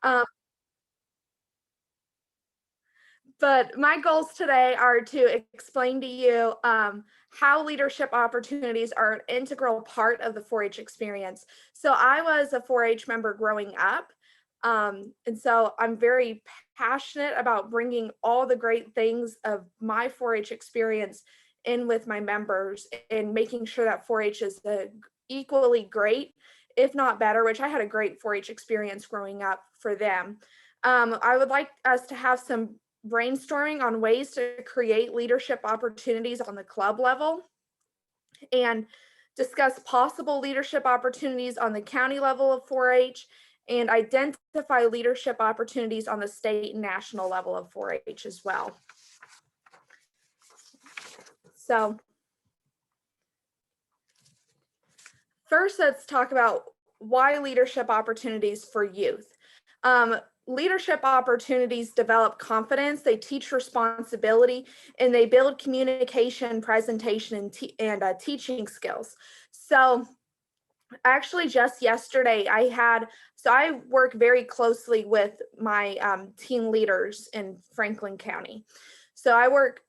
Um, but my goals today are to explain to you how leadership opportunities are an integral part of the 4-H experience. So I was a 4-H member growing up, and so I'm very passionate about bringing all the great things of my 4-H experience in with my members and making sure that 4-H is equally great, if not better, which I had a great 4-H experience growing up for them. I would like us to have some brainstorming on ways to create leadership opportunities on the club level and discuss possible leadership opportunities on the county level of 4-H and identify leadership opportunities on the state and national level of 4-H as well. So first, let's talk about why leadership opportunities for youth. Leadership opportunities develop confidence, they teach responsibility, and they build communication, presentation, and teaching skills. So actually just yesterday I work very closely with my teen leaders in Franklin County. So I work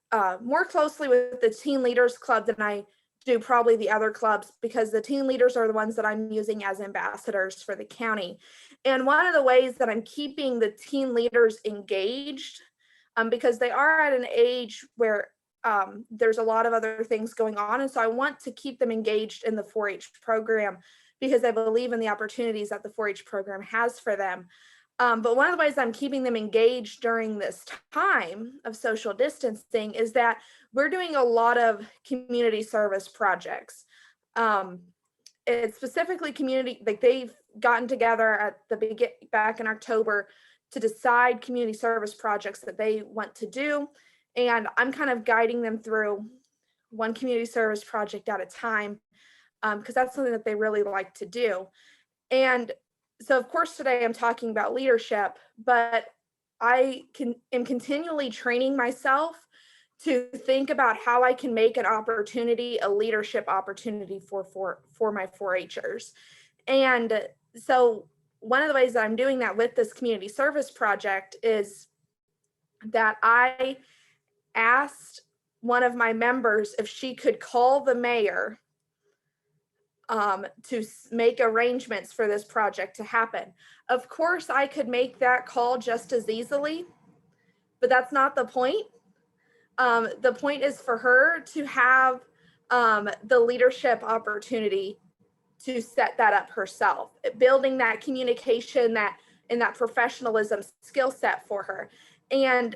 more closely with the teen leaders club than I do probably the other clubs, because the teen leaders are the ones that I'm using as ambassadors for the county. And one of the ways that I'm keeping the teen leaders engaged, because they are at an age where there's a lot of other things going on. And so I want to keep them engaged in the 4-H program because I believe in the opportunities that the 4-H program has for them. But one of the ways I'm keeping them engaged during this time of social distancing is that we're doing a lot of community service projects. It's specifically community, like they've gotten together at back in October to decide community service projects that they want to do. And I'm kind of guiding them through one community service project at a time, because that's something that they really like to do. And so, of course, today I'm talking about leadership, but am continually training myself to think about how I can make an opportunity a leadership opportunity for my 4-Hers. And so one of the ways that I'm doing that with this community service project is that I asked one of my members if she could call the mayor to make arrangements for this project to happen. Of course, I could make that call just as easily, but that's not the point. The point is for her to have the leadership opportunity to set that up herself, building that communication and that professionalism skill set for her. And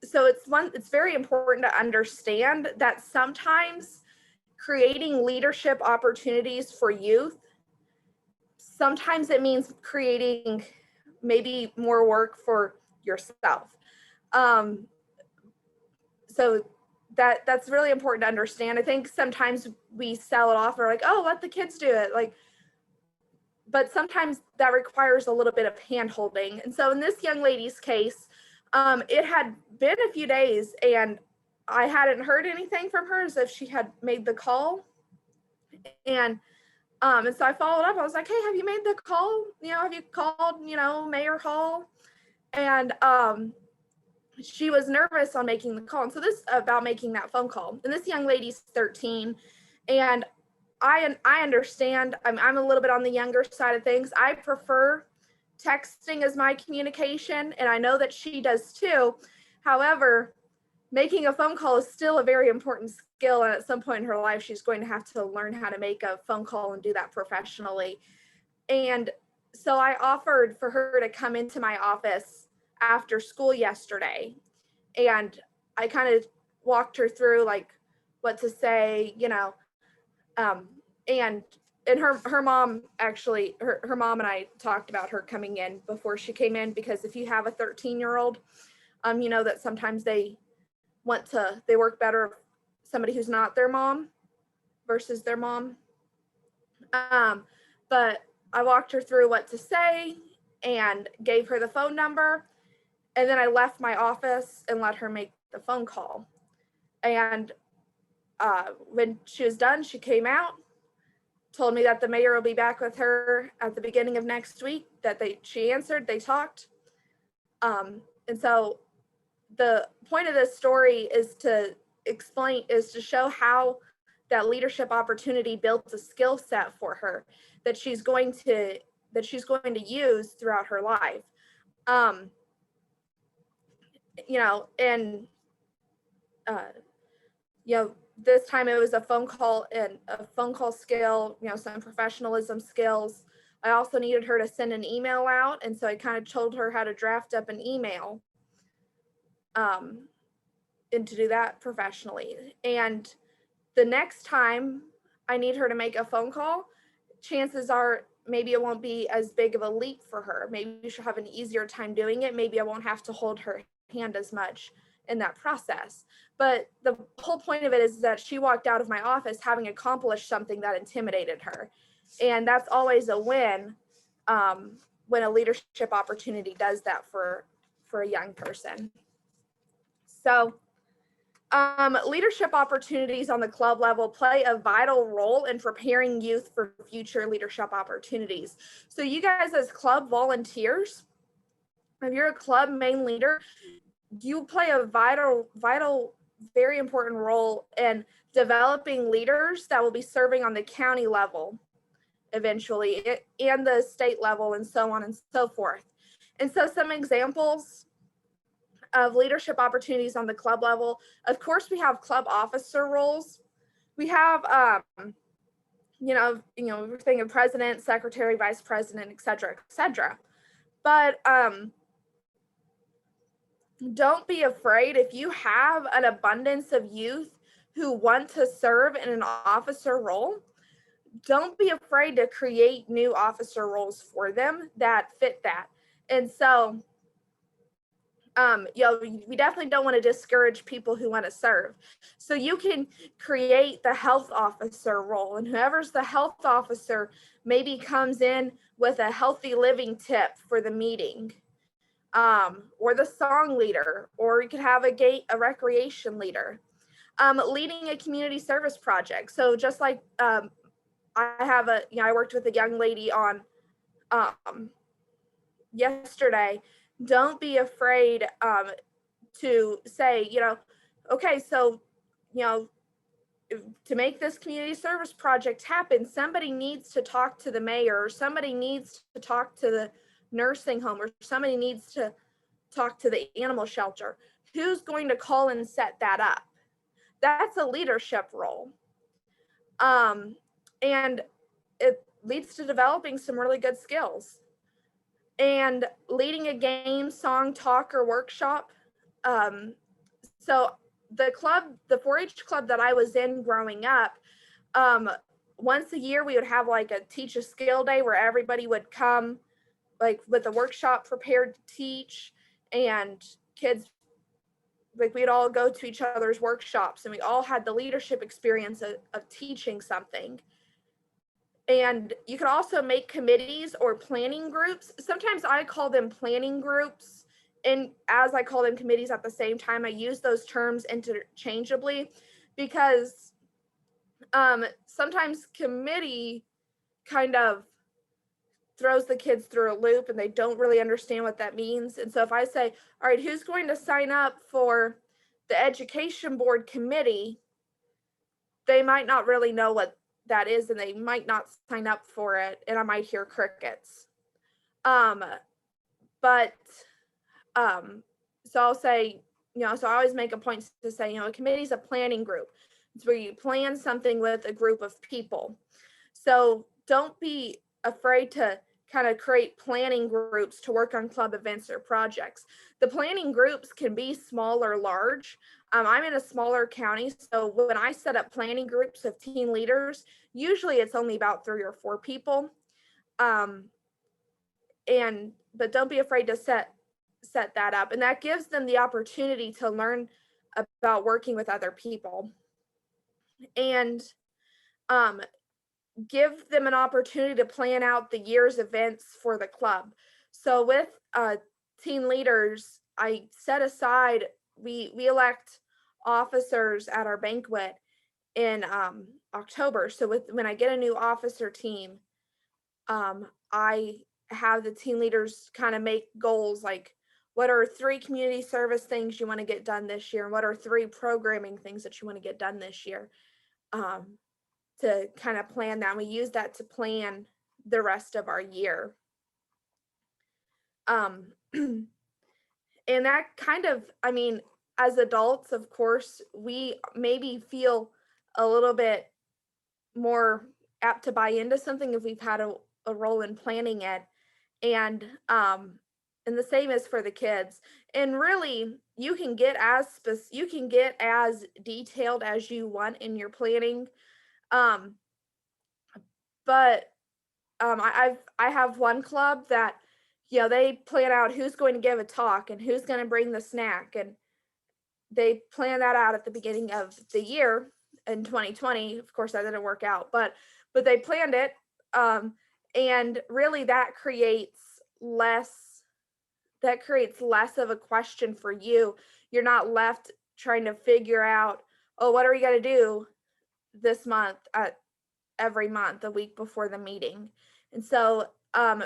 so it's very important to understand that sometimes creating leadership opportunities for youth, sometimes it means creating maybe more work for yourself. So that's really important to understand. I think sometimes we sell it off, or like, oh, let the kids do it. But sometimes that requires a little bit of hand holding. And so in this young lady's case, it had been a few days and I hadn't heard anything from her as if she had made the call. And so I followed up. I was like, hey, have you made the call? Have you called, Mayor Hall? And she was nervous on making the call. And so this about making that phone call. And this young lady's 13. And I understand. I'm a little bit on the younger side of things. I prefer texting as my communication, and I know that she does too. However, making a phone call is still a very important skill, and at some point in her life, she's going to have to learn how to make a phone call and do that professionally. And so I offered for her to come into my office after school yesterday, and I kind of walked her through like what to say, and her mom actually, her mom and I talked about her coming in before she came in, because if you have a 13-year-old, you know that sometimes they work better somebody who's not their mom versus their mom. But I walked her through what to say and gave her the phone number, and then I left my office and let her make the phone call. And when she was done, she came out, told me that the mayor will be back with her at the beginning of next week, that she answered, they talked. And so the point of this story is to show how that leadership opportunity built a skill set for her that she's going to use throughout her life. You know, and you know, this time it was a phone call skill, you know, some professionalism skills. I also needed her to send an email out, and so I kind of told her how to draft up an email, and to do that professionally. And the next time I need her to make a phone call, chances are maybe it won't be as big of a leap for her. Maybe she'll have an easier time doing it. Maybe I won't have to hold her hand as much in that process. But the whole point of it is that she walked out of my office having accomplished something that intimidated her. And that's always a win when a leadership opportunity does that for a young person. So leadership opportunities on the club level play a vital role in preparing youth for future leadership opportunities. So you guys as club volunteers, if you're a club main leader, you play a vital, very important role in developing leaders that will be serving on the county level eventually, and the state level, and so on and so forth. And so some examples of leadership opportunities on the club level, of course, we have club officer roles. We have, you know, everything of president, secretary, vice president, et cetera, et cetera. But don't be afraid if you have an abundance of youth who want to serve in an officer role. Don't be afraid to create new officer roles for them that fit that. And so, you know, we definitely don't want to discourage people who want to serve. So you can create the health officer role, and whoever's the health officer maybe comes in with a healthy living tip for the meeting. Or the song leader, or you could have a recreation leader, leading a community service project. So just like I worked with a young lady on yesterday. Don't be afraid to say, you know, okay, so, you know, to make this community service project happen, somebody needs to talk to the mayor, or somebody needs to talk to the nursing home, or somebody needs to talk to the animal shelter. Who's going to call and set that up? That's a leadership role. And it leads to developing some really good skills. And leading a game, song, talk, or workshop. So the 4-H club that I was in growing up, once a year we would have like a teach a skill day where everybody would come like with a workshop prepared to teach, and kids, like, we'd all go to each other's workshops, and we all had the leadership experience of teaching something. And you can also make committees or planning groups. Sometimes I call them planning groups, and as I call them committees at the same time, I use those terms interchangeably, because sometimes committee kind of throws the kids through a loop and they don't really understand what that means. And so if I say, all right, who's going to sign up for the education board committee, they might not really know what that is, and they might not sign up for it, and I might hear crickets. So I'll say, you know, so I always make a point to say, you know, a committee is a planning group. It's where you plan something with a group of people. So don't be afraid to kind of create planning groups to work on club events or projects. The planning groups can be small or large. I'm in a smaller county, so when I set up planning groups of teen leaders, usually it's only about 3 or 4 people. But don't be afraid to set that up, and that gives them the opportunity to learn about working with other people, and give them an opportunity to plan out the year's events for the club. So with teen leaders, I set aside, we elect officers at our banquet, in October. So when I get a new officer team, I have the team leaders kind of make goals like, what are 3 community service things you want to get done this year? And what are 3 programming things that you want to get done this year? To kind of plan that. We use that to plan the rest of our year. And that kind of, I mean, as adults, of course, we maybe feel a little bit more apt to buy into something if we've had a role in planning it. And the same is for the kids. And really, you can get as detailed as you want in your planning. But I have one club that, they plan out who's going to give a talk and who's going to bring the snack, and they plan that out at the beginning of the year in 2020. Of course, that didn't work out, but they planned it, and really that creates less of a question for you. You're not left trying to figure out, oh, what are we going to do this month every month, a week before the meeting. And so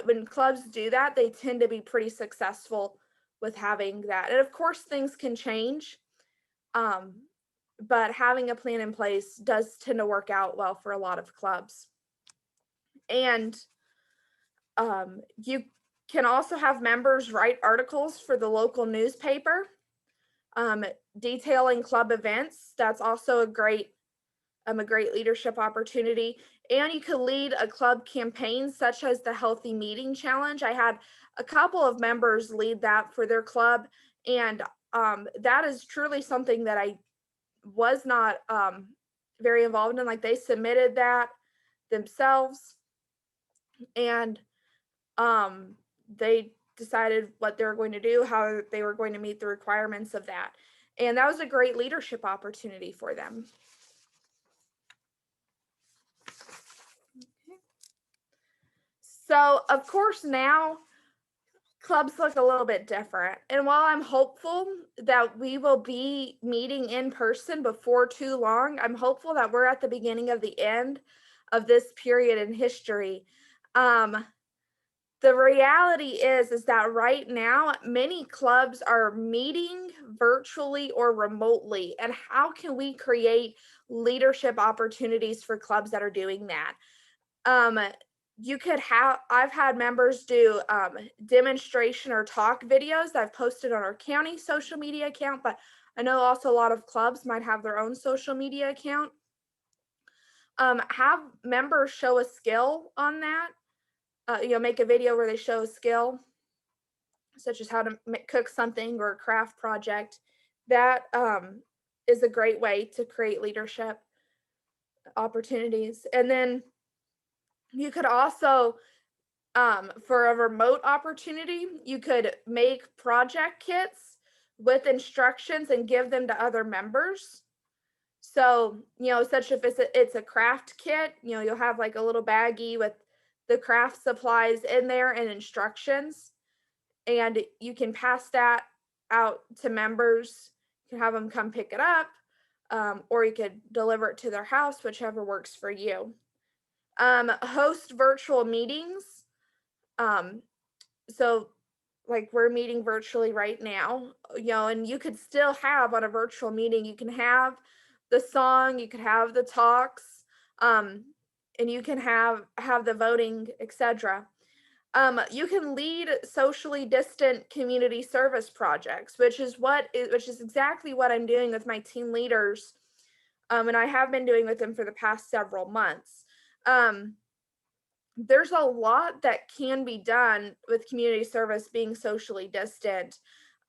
when clubs do that, they tend to be pretty successful with having that. And of course, things can change, but having a plan in place does tend to work out well for a lot of clubs. And you can also have members write articles for the local newspaper, detailing club events. That's also a great leadership opportunity. And you could lead a club campaign such as the Healthy Meeting Challenge. I had a couple of members lead that for their club, and that is truly something that I was not very involved in. Like, they submitted that themselves, and they decided what they were going to do, how they were going to meet the requirements of that. And that was a great leadership opportunity for them. So, of course, now clubs look a little bit different. And while I'm hopeful that we will be meeting in person before too long, I'm hopeful that we're at the beginning of the end of this period in history. The reality is that right now, many clubs are meeting virtually or remotely. And how can we create leadership opportunities for clubs that are doing that? I've had members do demonstration or talk videos that I've posted on our county social media account, but I know also a lot of clubs might have their own social media account. Have members show a skill on that. Make a video where they show a skill, such as how to cook something or a craft project. That is a great way to create leadership opportunities. And then you could also, for a remote opportunity, you could make project kits with instructions and give them to other members. So, such if it's a craft kit, you'll have like a little baggie with the craft supplies in there and instructions, and you can pass that out to members. You can have them come pick it up, or you could deliver it to their house, whichever works for you. Host virtual meetings. So like we're meeting virtually right now, and you could still have on a virtual meeting, you can have the song, you could have the talks, and you can have the voting, etc. You can lead socially distant community service projects, which is exactly what I'm doing with my team leaders, and I have been doing with them for the past several months. There's a lot that can be done with community service being socially distant.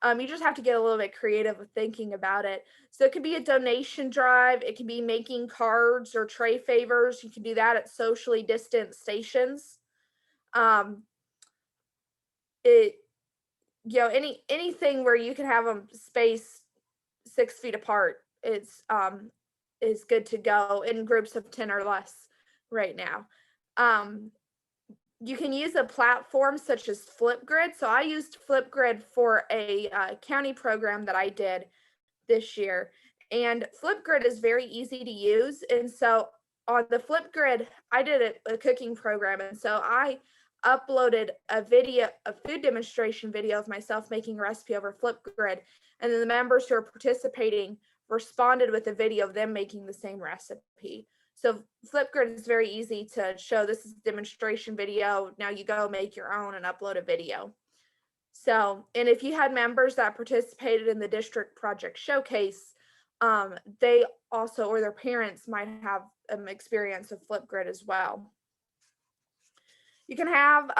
You just have to get a little bit creative with thinking about it. So it could be a donation drive. It can be making cards or tray favors. You can do that at socially distant stations. Anything where you can have them spaced 6 feet apart is good to go in groups of 10 or less right now. You can use a platform such as Flipgrid. So I used Flipgrid for a county program that I did this year. And Flipgrid is very easy to use. And so on the Flipgrid, I did a cooking program. And so I uploaded a food demonstration video of myself making a recipe over Flipgrid. And then the members who are participating responded with a video of them making the same recipe. So Flipgrid is very easy to show. This is a demonstration video. Now you go make your own and upload a video. So, and if you had members that participated in the district project showcase, they also, or their parents might have experience with Flipgrid as well. You can have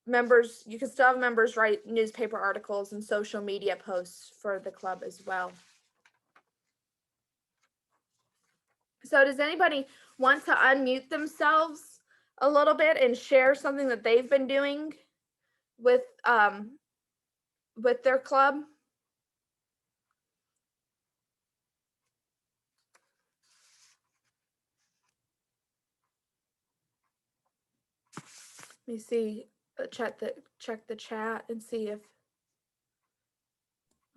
members, you can still have members write newspaper articles and social media posts for the club as well. So does anybody want to unmute themselves a little bit and share something that they've been doing with their club? Let me see, check the chat and see if,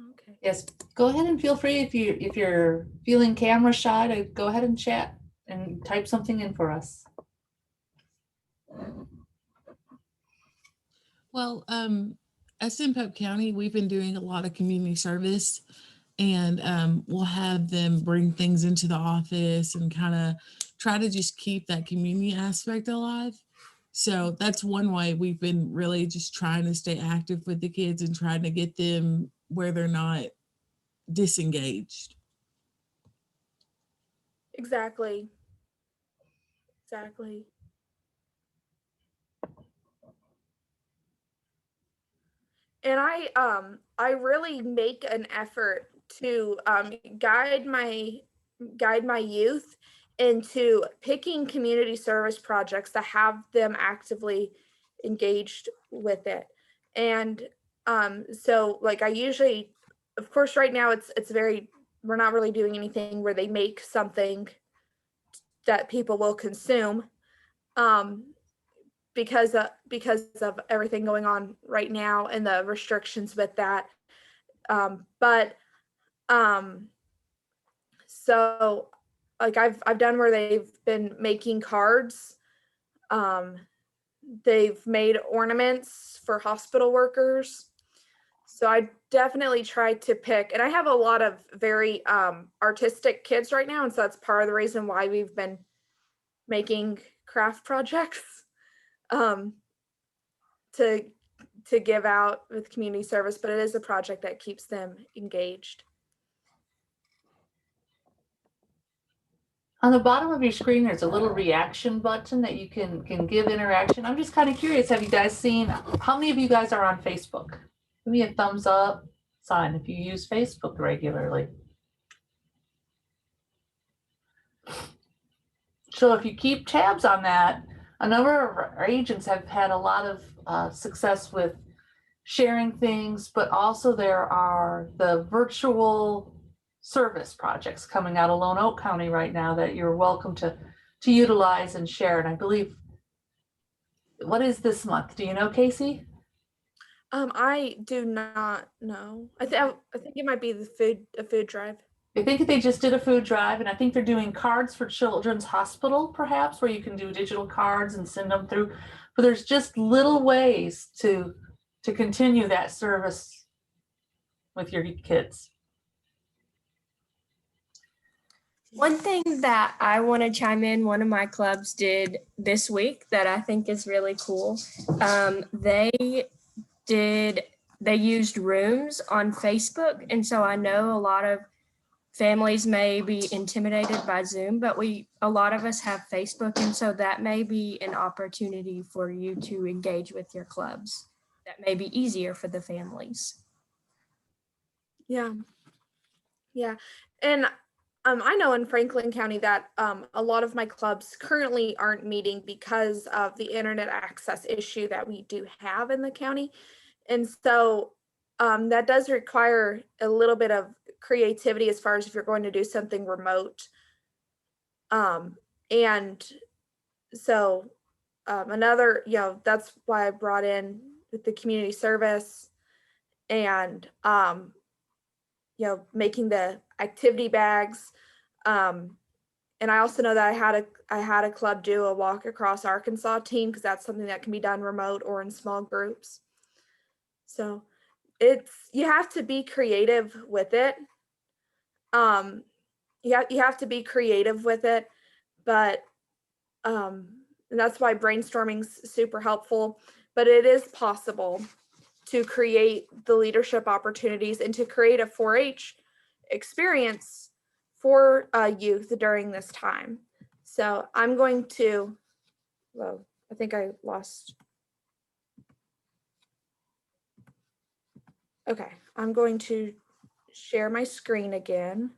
okay. Yes, go ahead and feel free if you're feeling camera shy to go ahead and chat and type something in for us. Well, at Pope County, we've been doing a lot of community service, and we'll have them bring things into the office and kind of try to just keep that community aspect alive. So that's one way we've been really just trying to stay active with the kids and trying to get them where they're not disengaged. Exactly. And I really make an effort to guide my youth into picking community service projects that have them actively engaged with it. And so like I usually, of course, right now we're not really doing anything where they make something that people will consume. Because of everything going on right now and the restrictions with that. So like I've done where they've been making cards. They've made ornaments for hospital workers. So I definitely tried to pick, and I have a lot of very artistic kids right now. And so that's part of the reason why we've been making craft projects. To give out with community service, but it is a project that keeps them engaged. On the bottom of your screen, there's a little reaction button that you can give interaction. I'm just kind of curious, have you guys seen, how many of you guys are on Facebook? Give me a thumbs up sign if you use Facebook regularly. So if you keep tabs on that, a number of our agents have had a lot of success with sharing things, but also there are the virtual service projects coming out of Lone Oak County right now that you're welcome to utilize and share. And I believe, what is this month? Do you know, Casey? I do not know. I think it might be a food drive. I think they just did a food drive, and I think they're doing cards for Children's Hospital, perhaps, where you can do digital cards and send them through. But there's just little ways to continue that service with your kids. One thing that I want to chime in, one of my clubs did this week that I think is really cool. They used rooms on Facebook. And so I know a lot of families may be intimidated by Zoom, but a lot of us have Facebook. And so that may be an opportunity for you to engage with your clubs. That may be easier for the families. Yeah. And I know in Franklin County that a lot of my clubs currently aren't meeting because of the internet access issue that we do have in the county. And so that does require a little bit of creativity as far as if you're going to do something remote. And so another, that's why I brought in with the community service and making the activity bags. And I also know that I had a club do a walk across Arkansas team, because that's something that can be done remote or in small groups. So you have to be creative with it. You have to be creative with it, but and that's why brainstorming's super helpful. But it is possible to create the leadership opportunities and to create a 4-H experience for youth during this time. So I'm going to, well, I think I lost. Okay, I'm going to share my screen again.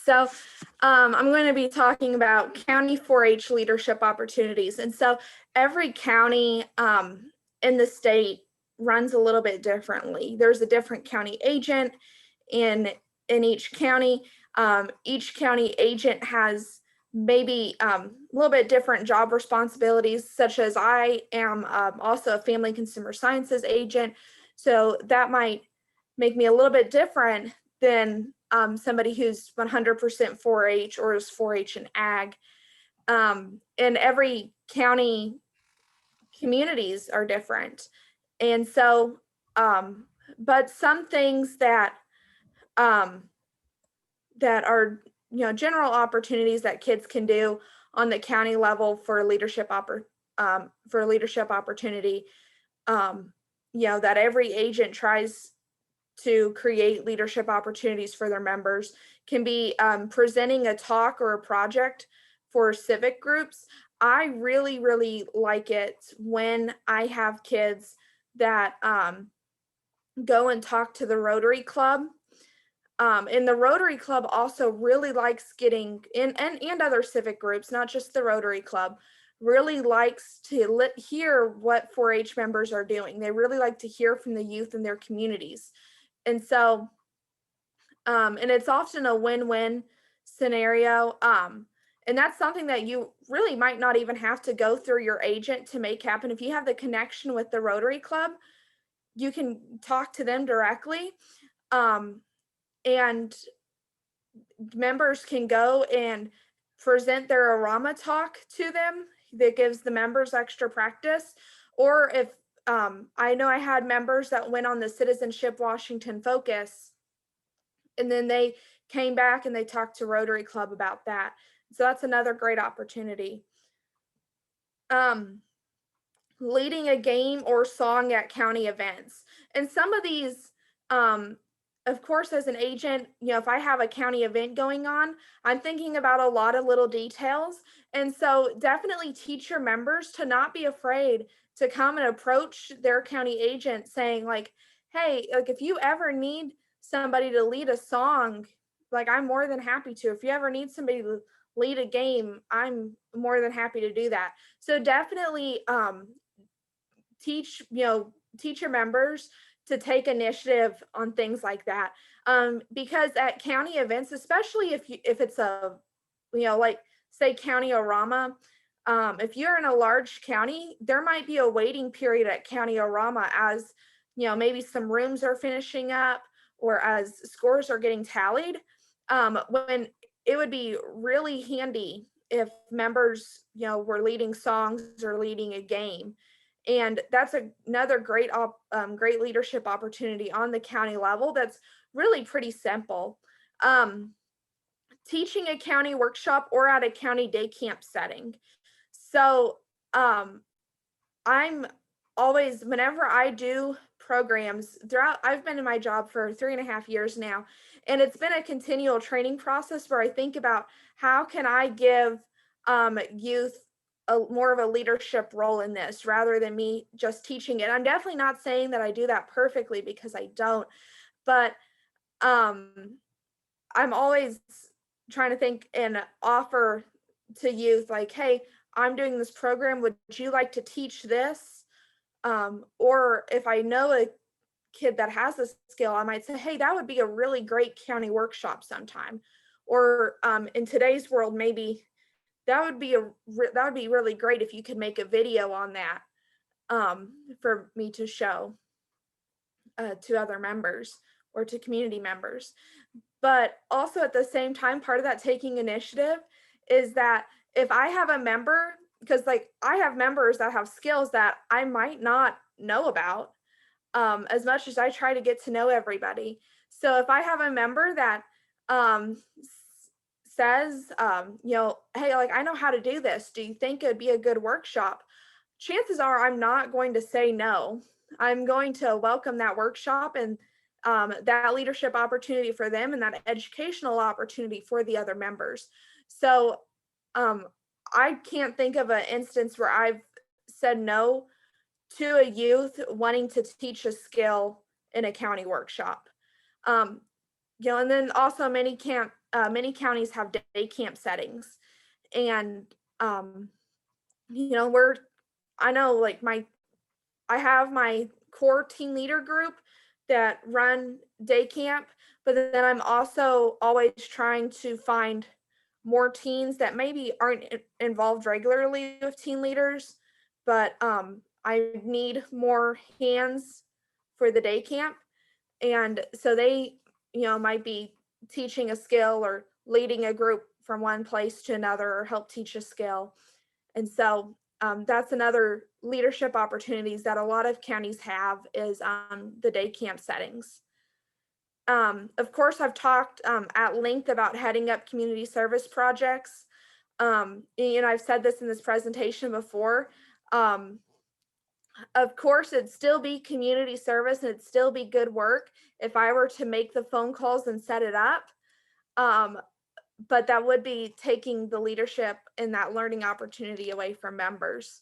So I'm going to be talking about county 4-H leadership opportunities. And so every county in the state runs a little bit differently. There's a different county agent in each county. Each county agent has maybe a little bit different job responsibilities, such as I am also a family consumer sciences agent. So that might make me a little bit different than somebody who's 100% 4-H or is 4-H and ag. And every county communities are different. And so, but some things that that are, general opportunities that kids can do on the county level for leadership opportunity, that every agent tries to create leadership opportunities for their members, can be presenting a talk or a project for civic groups. I really, really like it when I have kids that go and talk to the Rotary Club. And the Rotary Club also really likes getting in, and other civic groups, not just the Rotary Club, really likes to hear what 4-H members are doing. They really like to hear from the youth in their communities. And so, and it's often a win-win scenario. And that's something that you really might not even have to go through your agent to make happen. If you have the connection with the Rotary Club, you can talk to them directly. And members can go and present their Arama talk to them. That gives the members extra practice. Or if I know I had members that went on the Citizenship Washington Focus, and then they came back and they talked to Rotary Club about that. So that's another great opportunity. Leading a game or song at county events. And some of these, of course, as an agent, if I have a county event going on, I'm thinking about a lot of little details. And so definitely teach your members to not be afraid to come and approach their county agent saying like, hey, like if you ever need somebody to lead a song, like I'm more than happy to. If you ever need somebody to lead a game, I'm more than happy to do that. So definitely teach your members to take initiative on things like that, because at county events, especially if it's a like say County Orama, if you're in a large county, there might be a waiting period at County Orama as maybe some rooms are finishing up or as scores are getting tallied, when it would be really handy if members were leading songs or leading a game. And that's another great leadership opportunity on the county level that's really pretty simple. Teaching a county workshop or at a county day camp setting. So I'm always, whenever I do programs throughout, I've been in my job for 3.5 years now, and it's been a continual training process where I think about how can I give youth more of a leadership role in this rather than me just teaching it. I'm definitely not saying that I do that perfectly because I don't, but I'm always trying to think and offer to youth like, hey, I'm doing this program. Would you like to teach this? Or if I know a kid that has a skill, I might say, hey, that would be a really great county workshop sometime. or in today's world, maybe that would be really great if you could make a video on that for me to show to other members or to community members. But also at the same time, part of that taking initiative is that if I have a member, because like I have members that have skills that I might not know about, as much as I try to get to know everybody. So if I have a member that says, hey, like I know how to do this. Do you think it'd be a good workshop? Chances are I'm not going to say no. I'm going to welcome that workshop and that leadership opportunity for them and that educational opportunity for the other members. So I can't think of an instance where I've said no to a youth wanting to teach a skill in a county workshop. And then also many counties have day camp settings, and I know like I have my core team leader group that run day camp, but then I'm also always trying to find more teens that maybe aren't involved regularly with teen leaders, but I need more hands for the day camp. And so they, might be teaching a skill or leading a group from one place to another or help teach a skill. And so that's another leadership opportunities that a lot of counties have is the day camp settings. Of course, I've talked at length about heading up community service projects. I've said this in this presentation before. Of course, it'd still be community service and it'd still be good work if I were to make the phone calls and set it up. But that would be taking the leadership and that learning opportunity away from members.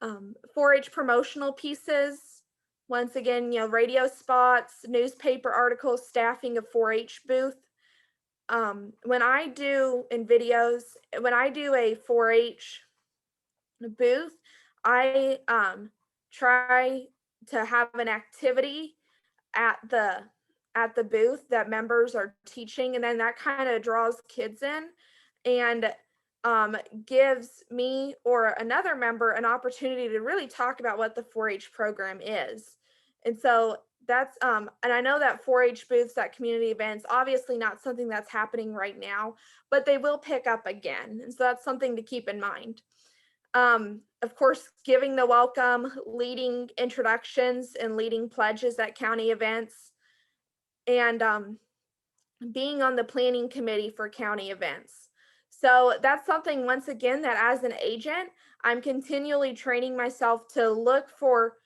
4-H promotional pieces, once again, radio spots, newspaper articles, staffing a 4-H booth. When I do a 4-H booth, I try to have an activity at the booth that members are teaching, and then that kind of draws kids in and gives me or another member an opportunity to really talk about what the 4-H program is. And so that's and I know that 4-H booths at community events, obviously not something that's happening right now, but they will pick up again. And so that's something to keep in mind. Of course, giving the welcome, leading introductions and leading pledges at county events, and being on the planning committee for county events. So that's something, once again, that as an agent, I'm continually training myself to look for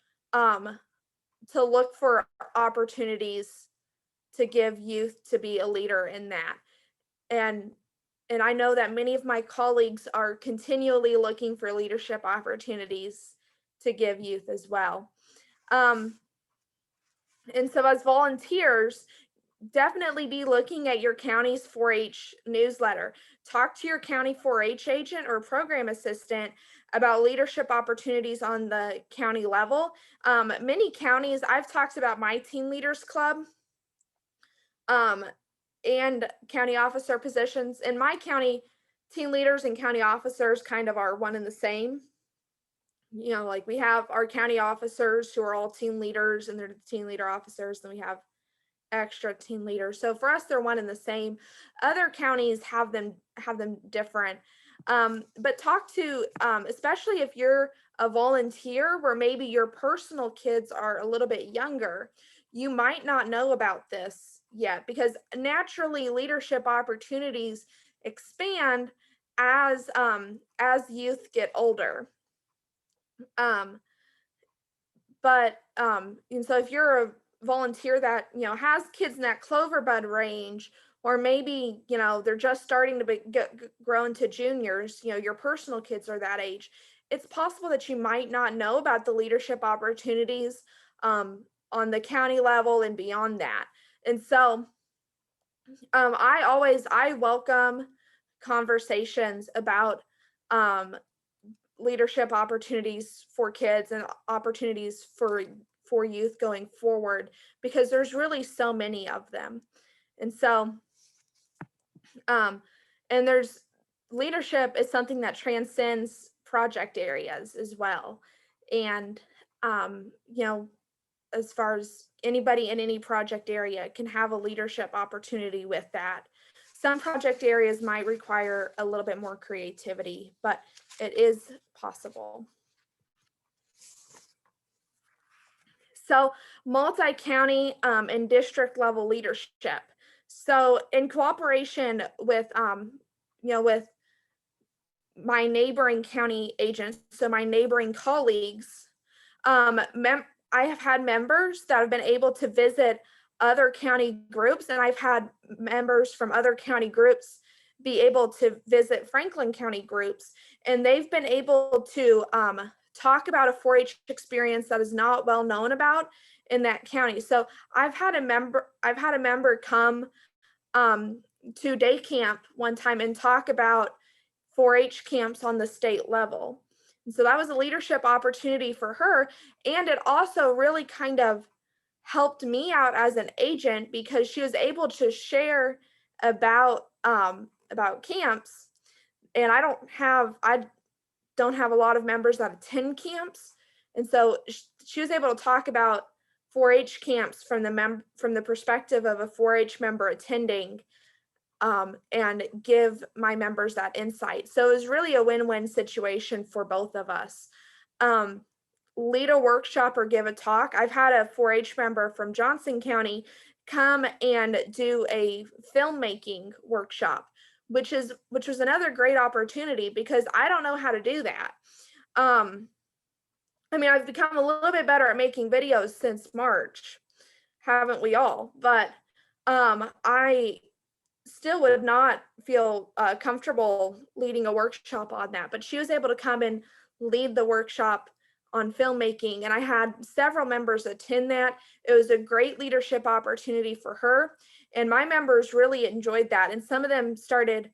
opportunities to give youth to be a leader in that. And I know that many of my colleagues are continually looking for leadership opportunities to give youth as well. And so as volunteers, definitely be looking at your county's 4-H newsletter. Talk to your county 4-H agent or program assistant about leadership opportunities on the county level. Many counties, I've talked about my Teen Leaders Club and county officer positions. In my county, teen leaders and county officers kind of are one and the same. Like we have our county officers who are all teen leaders and they're the teen leader officers, then we have extra teen leaders. So for us, they're one and the same. Other counties have them different. But talk to, especially if you're a volunteer where maybe your personal kids are a little bit younger, you might not know about this yet, because naturally leadership opportunities expand as youth get older. And so if you're a volunteer that has kids in that Cloverbud range, or maybe they're just starting to grow into juniors, your personal kids are that age, it's possible that you might not know about the leadership opportunities on the county level and beyond that. And so I welcome conversations about leadership opportunities for kids and opportunities for youth going forward, because there's really so many of them. And so And there's leadership is something that transcends project areas as well. And, you know, as far as anybody in any project area can have a leadership opportunity with that. Some project areas might require a little bit more creativity, but it is possible. So multi-county and district level leadership. So in cooperation with, you know, with my neighboring county agents, so my neighboring colleagues, I have had members that have been able to visit other county groups, and I've had members from other county groups be able to visit Franklin County groups, and they've been able to talk about a 4-H experience that is not well known about in that county. So I've had a member come to day camp one time and talk about 4-H camps on the state level. And so that was a leadership opportunity for her. And it also really kind of helped me out as an agent because she was able to share about camps. And I don't have a lot of members that attend camps. And so she was able to talk about 4-H camps from the perspective of a 4-H member attending, and give my members that insight. So it was really a win-win situation for both of us. Lead a workshop or give a talk. I've had a 4-H member from Johnson County come and do a filmmaking workshop, which was another great opportunity because I don't know how to do that. I mean, I've become a little bit better at making videos since March, haven't we all? But I still would not feel comfortable leading a workshop on that, but she was able to come and lead the workshop on filmmaking, and I had several members attend that. It was a great leadership opportunity for her, and my members really enjoyed that, and some of them started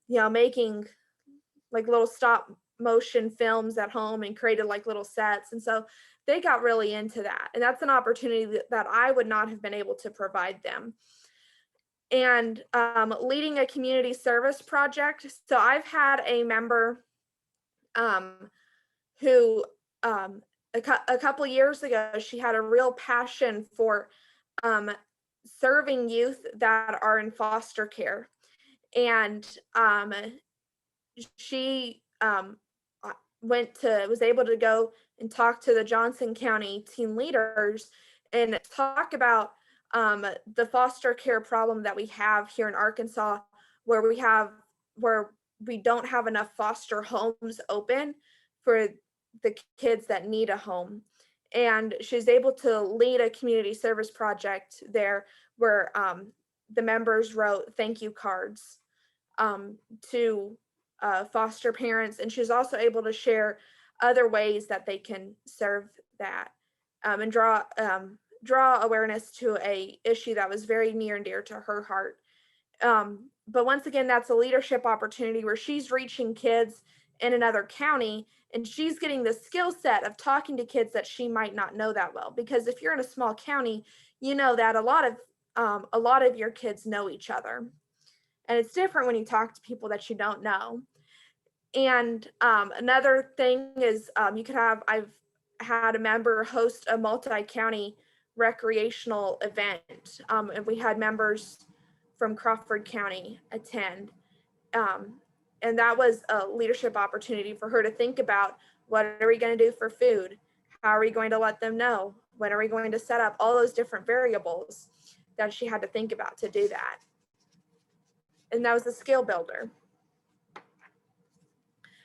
making like little stop motion films at home and created like little sets, and so they got really into that, and that's an opportunity that I would not have been able to provide them. And leading a community service project. So I've had a member who a couple years ago, she had a real passion for serving youth that are in foster care. And she was able to go and talk to the Johnson County teen leaders and talk about the foster care problem that we have here in Arkansas, where we don't have enough foster homes open for the kids that need a home. And she's able to lead a community service project there where the members wrote thank you cards to foster parents. And she's also able to share other ways that they can serve that and draw awareness to a issue that was very near and dear to her heart. But once again, that's a leadership opportunity where she's reaching kids in another county and she's getting the skill set of talking to kids that she might not know that well. Because if you're in a small county, you know that a lot of your kids know each other. And it's different when you talk to people that you don't know. And another thing is I've had a member host a multi-county recreational event, and we had members from Crawford County attend, and that was a leadership opportunity for her to think about, what are we going to do for food, how are we going to let them know, when are we going to set up, all those different variables that she had to think about to do that. And that was a skill builder.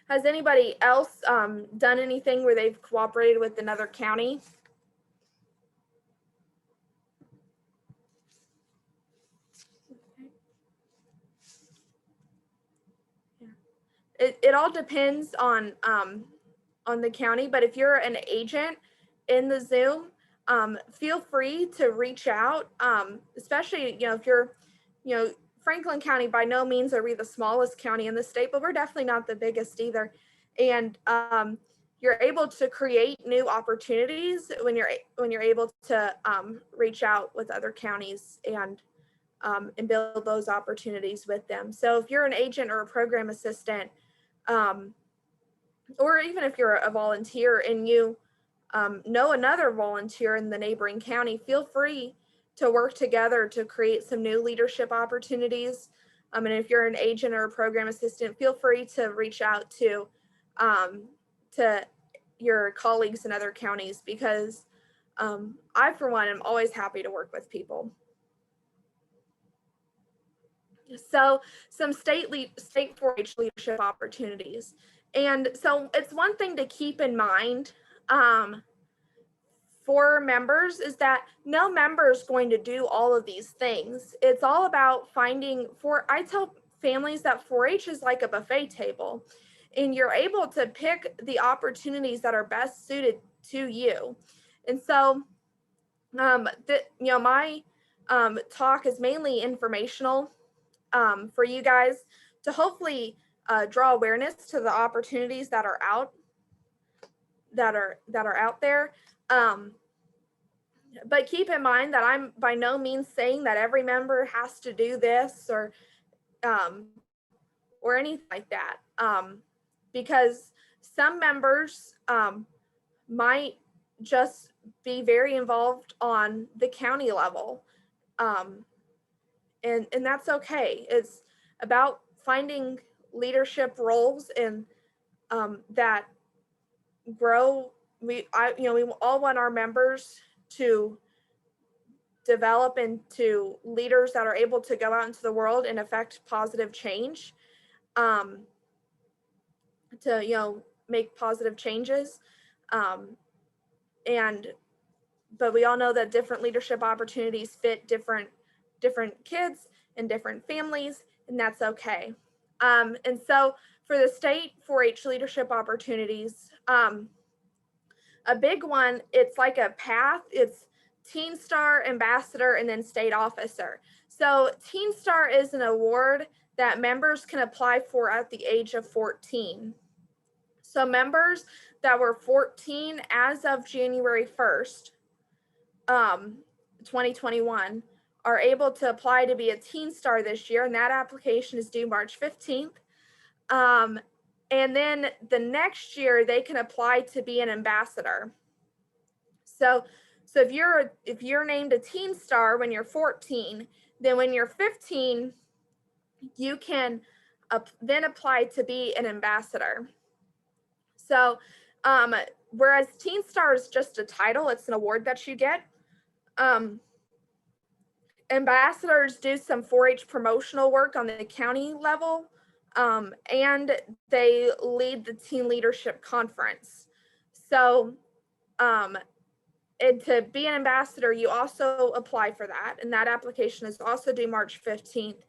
Has anybody else done anything where they've cooperated with another county? It all depends on the county, but if you're an agent in the Zoom, feel free to reach out, especially, if you're, Franklin County, by no means are we the smallest county in the state, but we're definitely not the biggest either. And you're able to create new opportunities when you're able to reach out with other counties and and build those opportunities with them. So if you're an agent or a program assistant, or even if you're a volunteer and you know another volunteer in the neighboring county, feel free to work together to create some new leadership opportunities. And if you're an agent or a program assistant, feel free to reach out to your colleagues in other counties, because I, for one, am always happy to work with people. So some state 4-H leadership opportunities. And so it's one thing to keep in mind for members is that no member is going to do all of these things. It's all about finding, I tell families that 4-H is like a buffet table, and you're able to pick the opportunities that are best suited to you. And so, my talk is mainly informational for you guys to hopefully draw awareness to the opportunities that are out there. But keep in mind that I'm by no means saying that every member has to do this or anything like that, because some members might just be very involved on the county level, and that's okay. It's about finding leadership roles and that grow. We all want our members to develop into leaders that are able to go out into the world and affect positive change, to make positive changes, but we all know that different leadership opportunities fit different kids and different families, and that's okay. And so for the state 4-H leadership opportunities, a big one, it's like a path. It's Teen Star, Ambassador, and then State Officer. So Teen Star is an award that members can apply for at the age of 14. So members that were 14 as of January 1st, 2021, are able to apply to be a Teen Star this year, and that application is due March 15th. And then the next year they can apply to be an ambassador. So if you're named a Teen Star when you're 14, then when you're 15, you can then apply to be an ambassador. So whereas Teen Star is just a title, it's an award that you get. Ambassadors do some 4-H promotional work on the county level, and they lead the Teen Leadership Conference. So and to be an ambassador, you also apply for that, and that application is also due March 15th.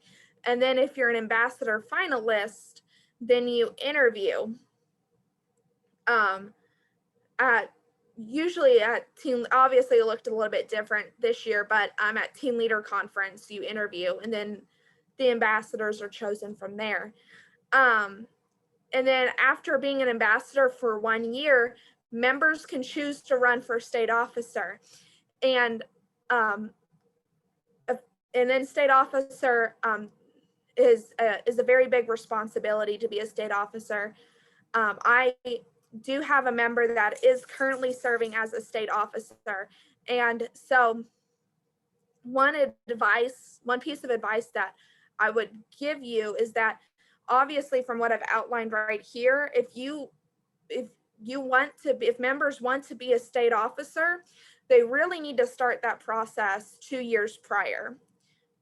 And then if you're an ambassador finalist, then you interview usually at Teen, obviously it looked a little bit different this year, but at Teen Leader Conference, you interview, and then the ambassadors are chosen from there. And then after being an ambassador for 1 year, members can choose to run for state officer. And then state officer is a very big responsibility to be a state officer. I do have a member that is currently serving as a state officer. And so one piece of advice that I would give you is that, obviously from what I've outlined right here, if members want to be a state officer, they really need to start that process 2 years prior.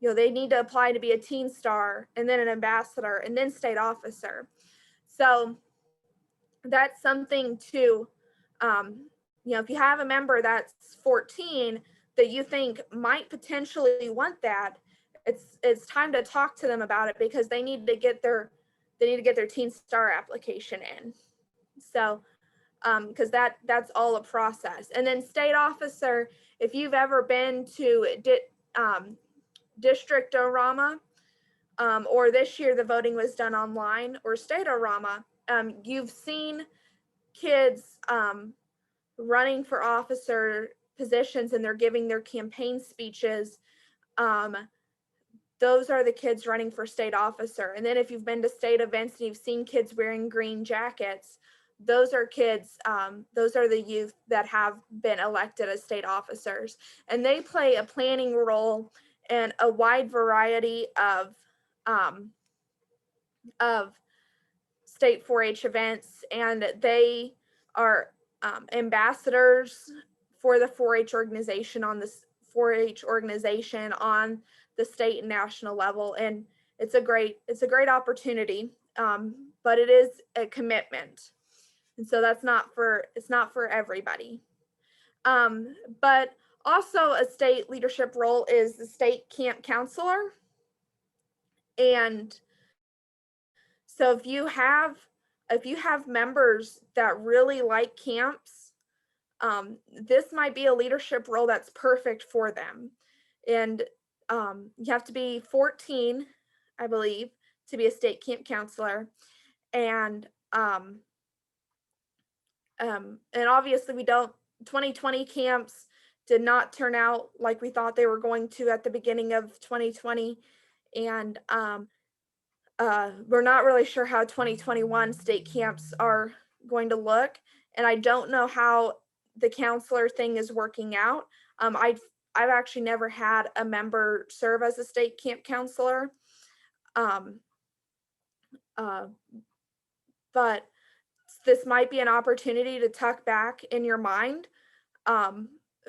They need to apply to be a Teen Star, and then an ambassador, and then state officer. So that's something to, if you have a member that's 14 that you think might potentially want that, it's time to talk to them about it, because they need to get their Teen Star application in. So because that's all a process. And then state officer, if you've ever been to District-O-Rama, or this year the voting was done online, or State-O-Rama, you've seen kids running for officer positions, and they're giving their campaign speeches those are the kids running for state officer. And then if you've been to state events and you've seen kids wearing green jackets, those are kids, those are the youth that have been elected as state officers. And they play a planning role in a wide variety of state 4-H events, and they are ambassadors for the 4-H organization on this 4-H organization on the state and national level. And it's a great opportunity, but it is a commitment. And so it's not for everybody. But also a state leadership role is the state camp counselor. And so if you have members that really like camps, this might be a leadership role that's perfect for them. And you have to be 14, I believe, to be a state camp counselor. And obviously 2020 camps did not turn out like we thought they were going to at the beginning of 2020. And we're not really sure how 2021 state camps are going to look. And I don't know how the counselor thing is working out. I've actually never had a member serve as a state camp counselor. But this might be an opportunity to tuck back in your mind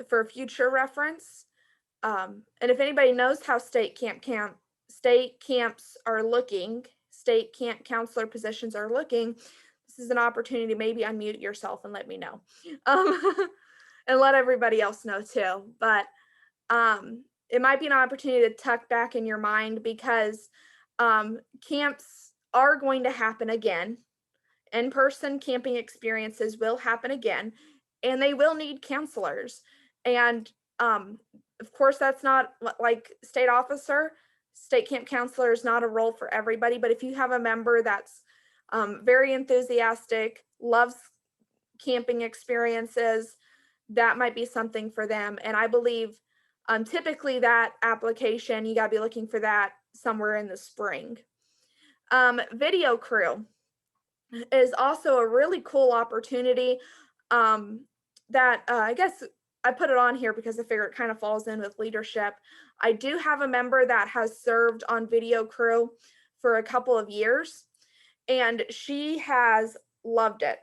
for future reference. And if anybody knows how state camps are looking, state camp counselor positions are looking, this is an opportunity to maybe unmute yourself and let me know. And let everybody else know too. But it might be an opportunity to tuck back in your mind, because camps are going to happen again. In-person camping experiences will happen again, and they will need counselors. And of course, that's not like state officer. State camp counselor is not a role for everybody, but if you have a member that's very enthusiastic, loves camping experiences, that might be something for them. And I believe typically that application, you got to be looking for that somewhere in the spring. Video crew is also a really cool opportunity that I guess I put it on here because I figure it kind of falls in with leadership. I do have a member that has served on video crew for a couple of years, and she has loved it.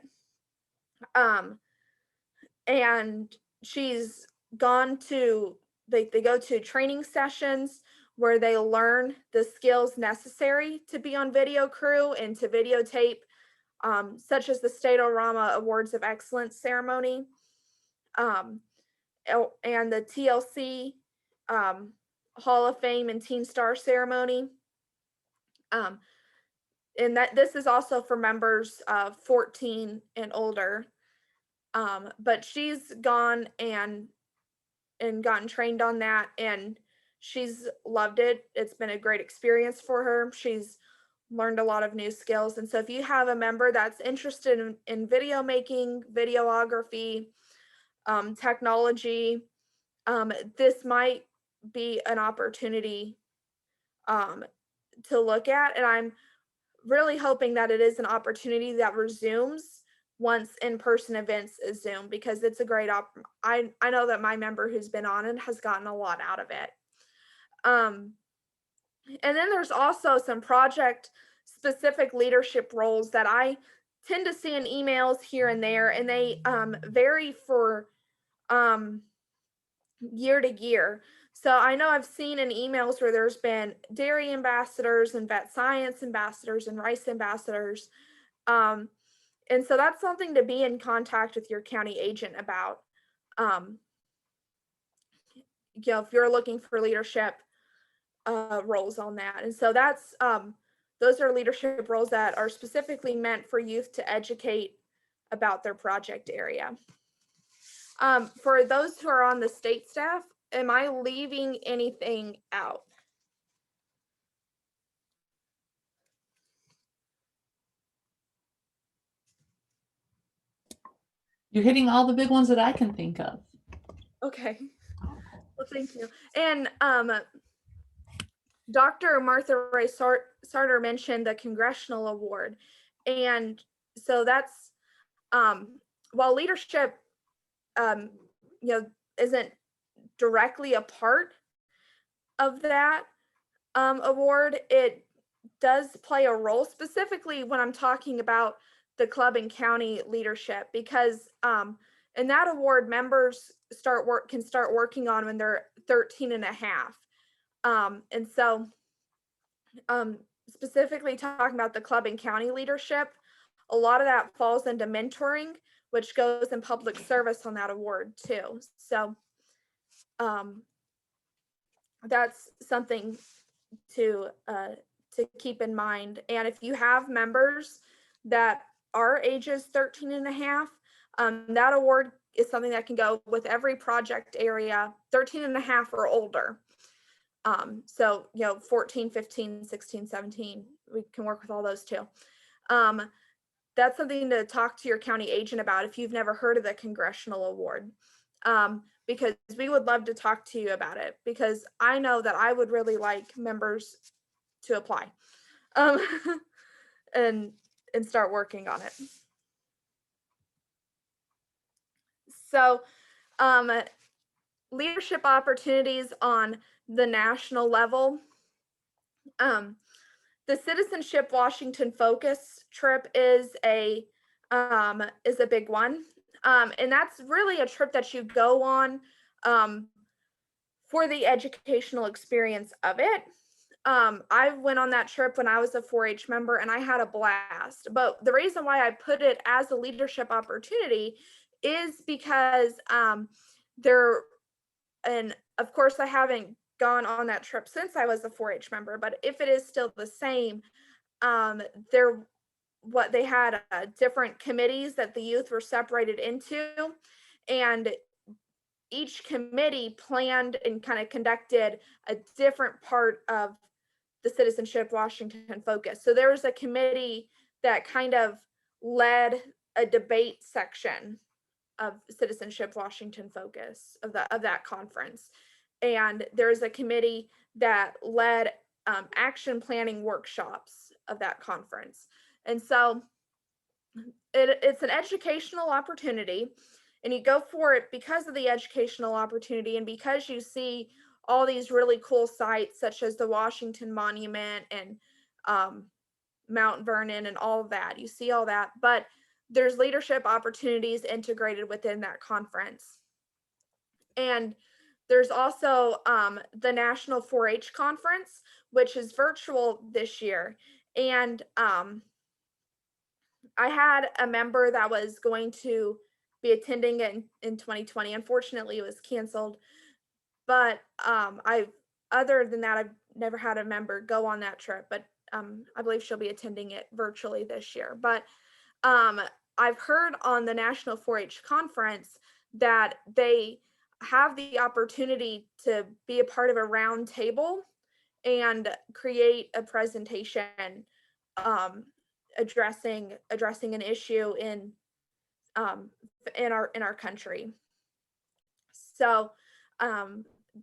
And she's gone to, they go to training sessions where they learn the skills necessary to be on video crew and to videotape, such as the State-O-Rama Awards of Excellence ceremony, and the TLC Hall of Fame and Teen Star ceremony. And that this is also for members 14 and older. But she's gone and gotten trained on that, and she's loved it. It's been a great experience for her. She's learned a lot of new skills. And so if you have a member that's interested in video making, videography, technology, this might be an opportunity to look at. And I'm really hoping that it is an opportunity that resumes once in-person events is Zoom, because it's a great I know that my member who's been on it has gotten a lot out of it. And then there's also some project specific leadership roles that I tend to see in emails here and there, and they vary for year to year. So I know I've seen in emails where there's been dairy ambassadors and vet science ambassadors and rice ambassadors. And so that's something to be in contact with your county agent about. You know, if you're looking for leadership roles on that. And so that's those are leadership roles that are specifically meant for youth to educate about their project area. For those who are on the state staff, am I leaving anything out? You're hitting all the big ones that I can think of. Okay. Well, thank you. And Dr. Martha Ray Sarter mentioned the Congressional Award. And so that's, while leadership, isn't directly a part of that award, it does play a role, specifically when I'm talking about the club and county leadership, because in that award, members can start working on when they're 13 and a half. And so specifically talking about the club and county leadership, a lot of that falls into mentoring, which goes in public service on that award too. So that's something to keep in mind. And if you have members that are ages 13 and a half, that award is something that can go with every project area, 13 and a half or older. So, 14, 15, 16, 17, we can work with all those too. That's something to talk to your county agent about if you've never heard of the Congressional Award, because we would love to talk to you about it, because I know that I would really like members to apply and start working on it. So leadership opportunities on the national level. The Citizenship Washington Focus trip is a big one. And that's really a trip that you go on for the educational experience of it. I went on that trip when I was a 4-H member and I had a blast. But the reason why I put it as a leadership opportunity is because and of course I haven't gone on that trip since I was a 4-H member, but if it is still the same, they had different committees that the youth were separated into, and each committee planned and kind of conducted a different part of the Citizenship Washington Focus. So there was a committee that kind of led a debate section of Citizenship Washington Focus of that conference. And there's a committee that led action planning workshops of that conference. And so it's an educational opportunity, and you go for it because of the educational opportunity and because you see all these really cool sites such as the Washington Monument and Mount Vernon and all of that. You see all that, but there's leadership opportunities integrated within that conference. And there's also the National 4-H Conference, which is virtual this year. And I had a member that was going to be attending it in 2020. Unfortunately, it was canceled. But other than that, I've never had a member go on that trip, but I believe she'll be attending it virtually this year. But I've heard on the National 4-H Conference that they have the opportunity to be a part of a round table and create a presentation addressing an issue in our country. So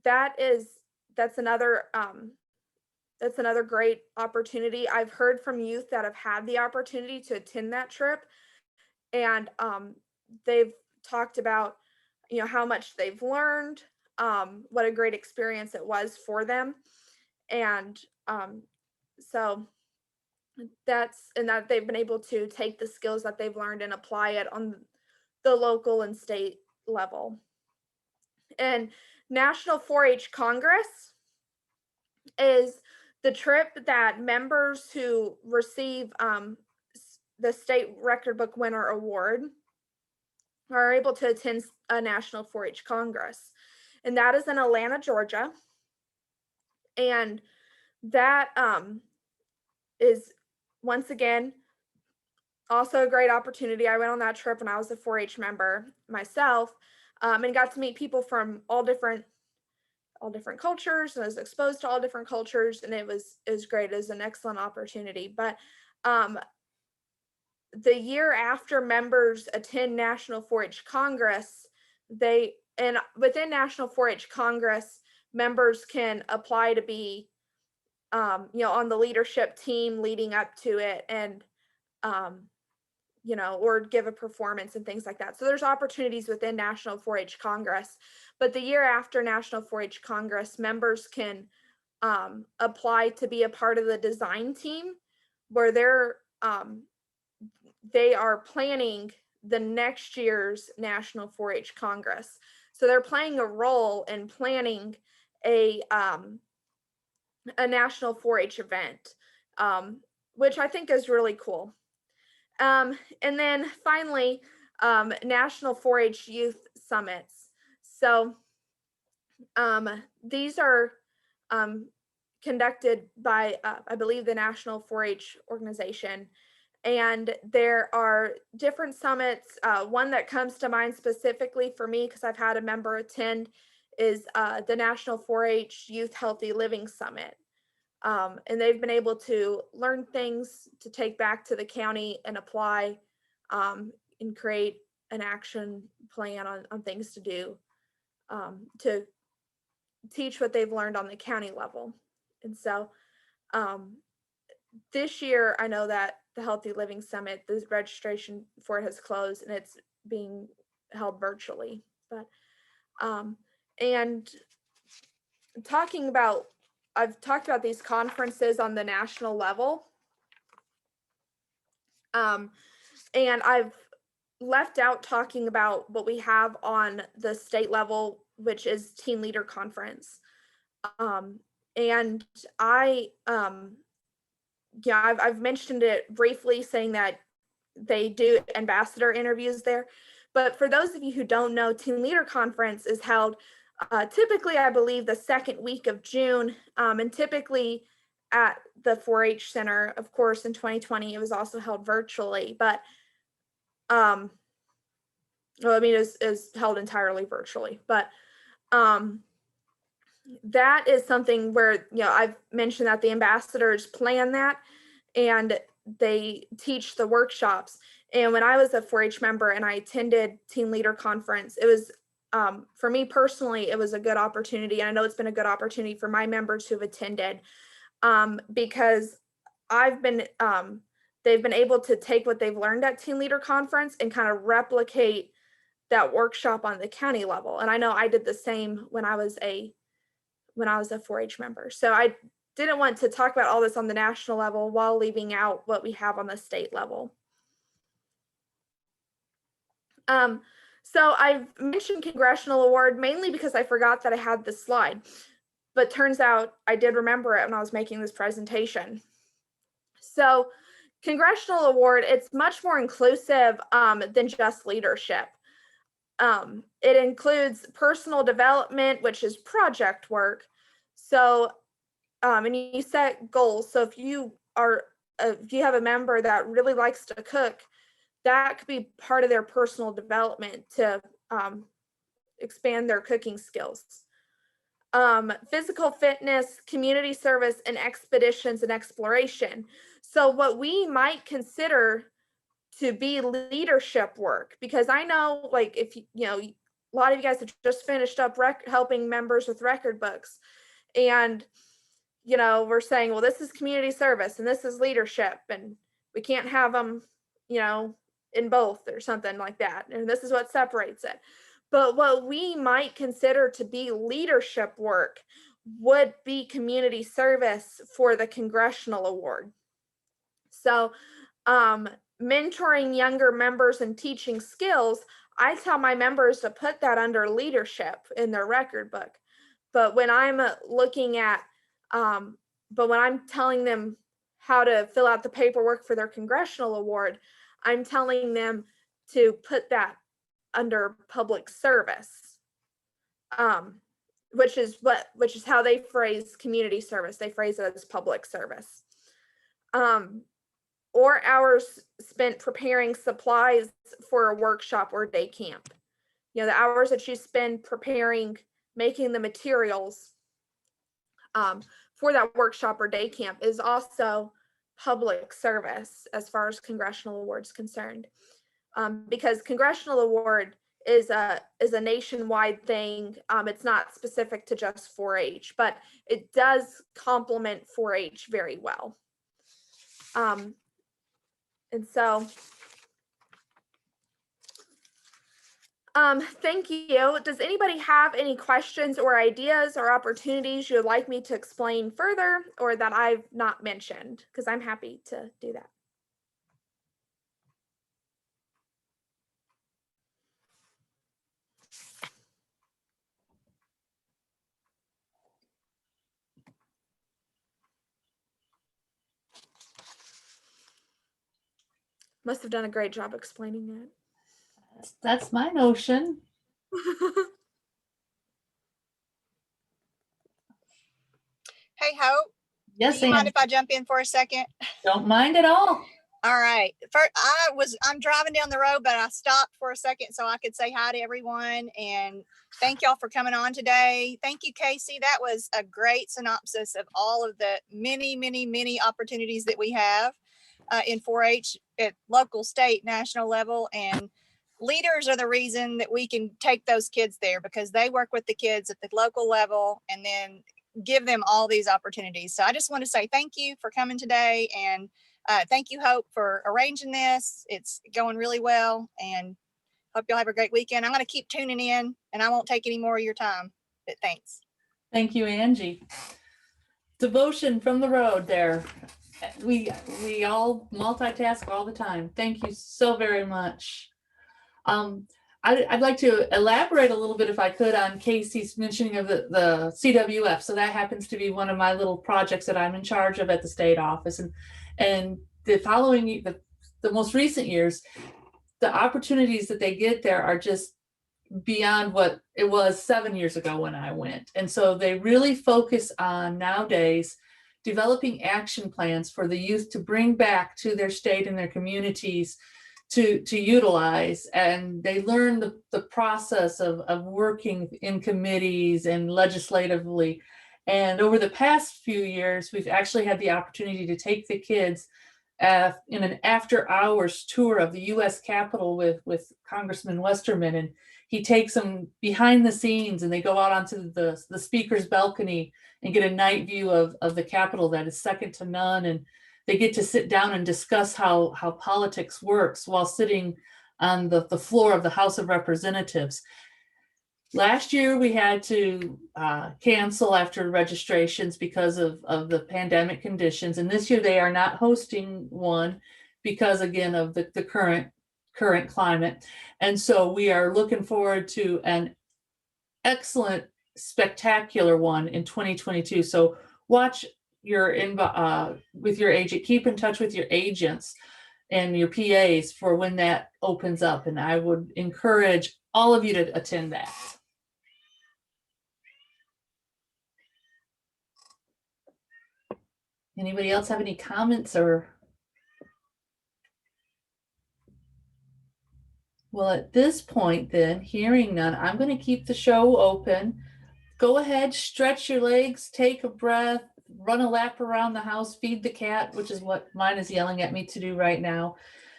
that's another great opportunity. I've heard from youth that have had the opportunity to attend that trip, and they've talked about how much they've learned, what a great experience it was for them. And so that they've been able to take the skills that they've learned and apply it on the local and state level. And National 4-H Congress is the trip that members who receive the State Record Book Winner Award are able to attend a National 4-H Congress. And that is in Atlanta, Georgia. And that is, once again, also a great opportunity. I went on that trip when I was a 4-H member myself, and got to meet people from all different cultures, and I was exposed to all different cultures, and it was great. It was an excellent opportunity. But the year after members attend National 4-H Congress, within National 4-H Congress, members can apply to be on the leadership team leading up to it, and or give a performance and things like that. So there's opportunities within National 4-H Congress, but the year after National 4-H Congress, members can apply to be a part of the design team, where they are planning the next year's National 4-H Congress. So they're playing a role in planning a National 4-H event, which I think is really cool. And then finally, National 4-H Youth Summits. So these are conducted by, I believe, the National 4-H organization. And there are different summits. One that comes to mind specifically for me, because I've had a member attend, is the National 4-H Youth Healthy Living Summit. And they've been able to learn things to take back to the county and apply, and create an action plan on things to do, to teach what they've learned on the county level. And so this year, I know that the Healthy Living Summit, the registration for it has closed and it's being held virtually. But and I've talked about these conferences on the national level, and I've left out talking about what we have on the state level, which is Teen Leader Conference. And I've mentioned it briefly, saying that they do ambassador interviews there. But for those of you who don't know, Teen Leader Conference is held typically, I believe, the second week of June, and typically at the 4-H Center. Of course, in 2020, it was also held virtually, but it was held entirely virtually. But that is something where, I've mentioned that the ambassadors plan that and they teach the workshops. And when I was a 4-H member and I attended Teen Leader Conference, it was, for me personally, it was a good opportunity. And I know it's been a good opportunity for my members who have attended, because they've been able to take what they've learned at Teen Leader Conference and kind of replicate that workshop on the county level. And I know I did the same when I was a 4-H member. So I didn't want to talk about all this on the national level while leaving out what we have on the state level. So I've mentioned Congressional Award mainly because I forgot that I had this slide, but turns out I did remember it when I was making this presentation. So Congressional Award, it's much more inclusive than just leadership. It includes personal development, which is project work. So, and you set goals. So if you have a member that really likes to cook, that could be part of their personal development to expand their cooking skills. Physical fitness, community service, and expeditions and exploration. So what we might consider to be leadership work, because I know, like, if a lot of you guys have just finished up helping members with record books, and we're saying, well, this is community service and this is leadership, and we can't have them in both or something like that, and this is what separates it. But what we might consider to be leadership work would be community service for the Congressional Award. So mentoring younger members and teaching skills, I tell my members to put that under leadership in their record book. But when I'm when I'm telling them how to fill out the paperwork for their Congressional Award, I'm telling them to put that under public service, which is how they phrase community service. They phrase it as public service. Or hours spent preparing supplies for a workshop or day camp. The hours that you spend making the materials for that workshop or day camp is also public service as far as Congressional Award's concerned. Because Congressional Award is a nationwide thing. It's not specific to just 4-H, but it does complement 4-H very well. And so, thank you. Does anybody have any questions or ideas or opportunities you'd like me to explain further or that I've not mentioned? Because I'm happy to do that. Must have done a great job explaining it. That's my notion. Hey, Hope, Yes, do you mind Ann. if I jump in for a second? Don't mind at all. All right. First, I'm driving down the road, but I stopped for a second so I could say hi to everyone and thank y'all for coming on today. Thank you, Casey. That was a great synopsis of all of the many, many, many opportunities that we have in 4-H at local, state, national level. And leaders are the reason that we can take those kids there because they work with the kids at the local level and then give them all these opportunities. So I just want to say thank you for coming today, and thank you, Hope, for arranging this. It's going really well, and hope you'll have a great weekend. I'm going to keep tuning in, and I won't take any more of your time, but thanks. Thank you, Angie. Devotion from the road there. We all multitask all the time. Thank you so very much. I'd like to elaborate a little bit, if I could, on Casey's mentioning of the CWF. So that happens to be one of my little projects that I'm in charge of at the state office. And the following, the most recent years, the opportunities that they get there are just beyond what it was 7 years ago when I went. And so they really focus on nowadays developing action plans for the youth to bring back to their state and their communities to utilize, and they learn the process of working in committees and legislatively. And over the past few years, we've actually had the opportunity to take the kids in an after hours tour of the US Capitol with Congressman Westerman, and he takes them behind the scenes and they go out onto the speaker's balcony and get a night view of the Capitol that is second to none. And they get to sit down and discuss how politics works while sitting on the floor of the House of Representatives. Last year, we had to cancel after registrations because of the pandemic conditions. And this year they are not hosting one because, again, of the current climate. And so we are looking forward to an excellent, spectacular one in 2022. So watch with your agent, keep in touch with your agents and your PAs for when that opens up. And I would encourage all of you to attend that. Anybody else have any comments or? Well, at this point then, hearing none, I'm going to keep the show open. Go ahead, stretch your legs, take a breath, run a lap around the house, feed the cat, which is what mine is yelling at me to do right now.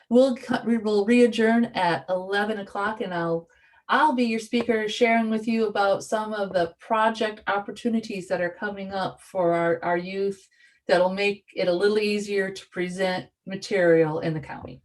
We will re-adjourn at 11 o'clock, and I'll be your speaker, sharing with you about some of the project opportunities that are coming up for our youth that'll make it a little easier to present material in the county.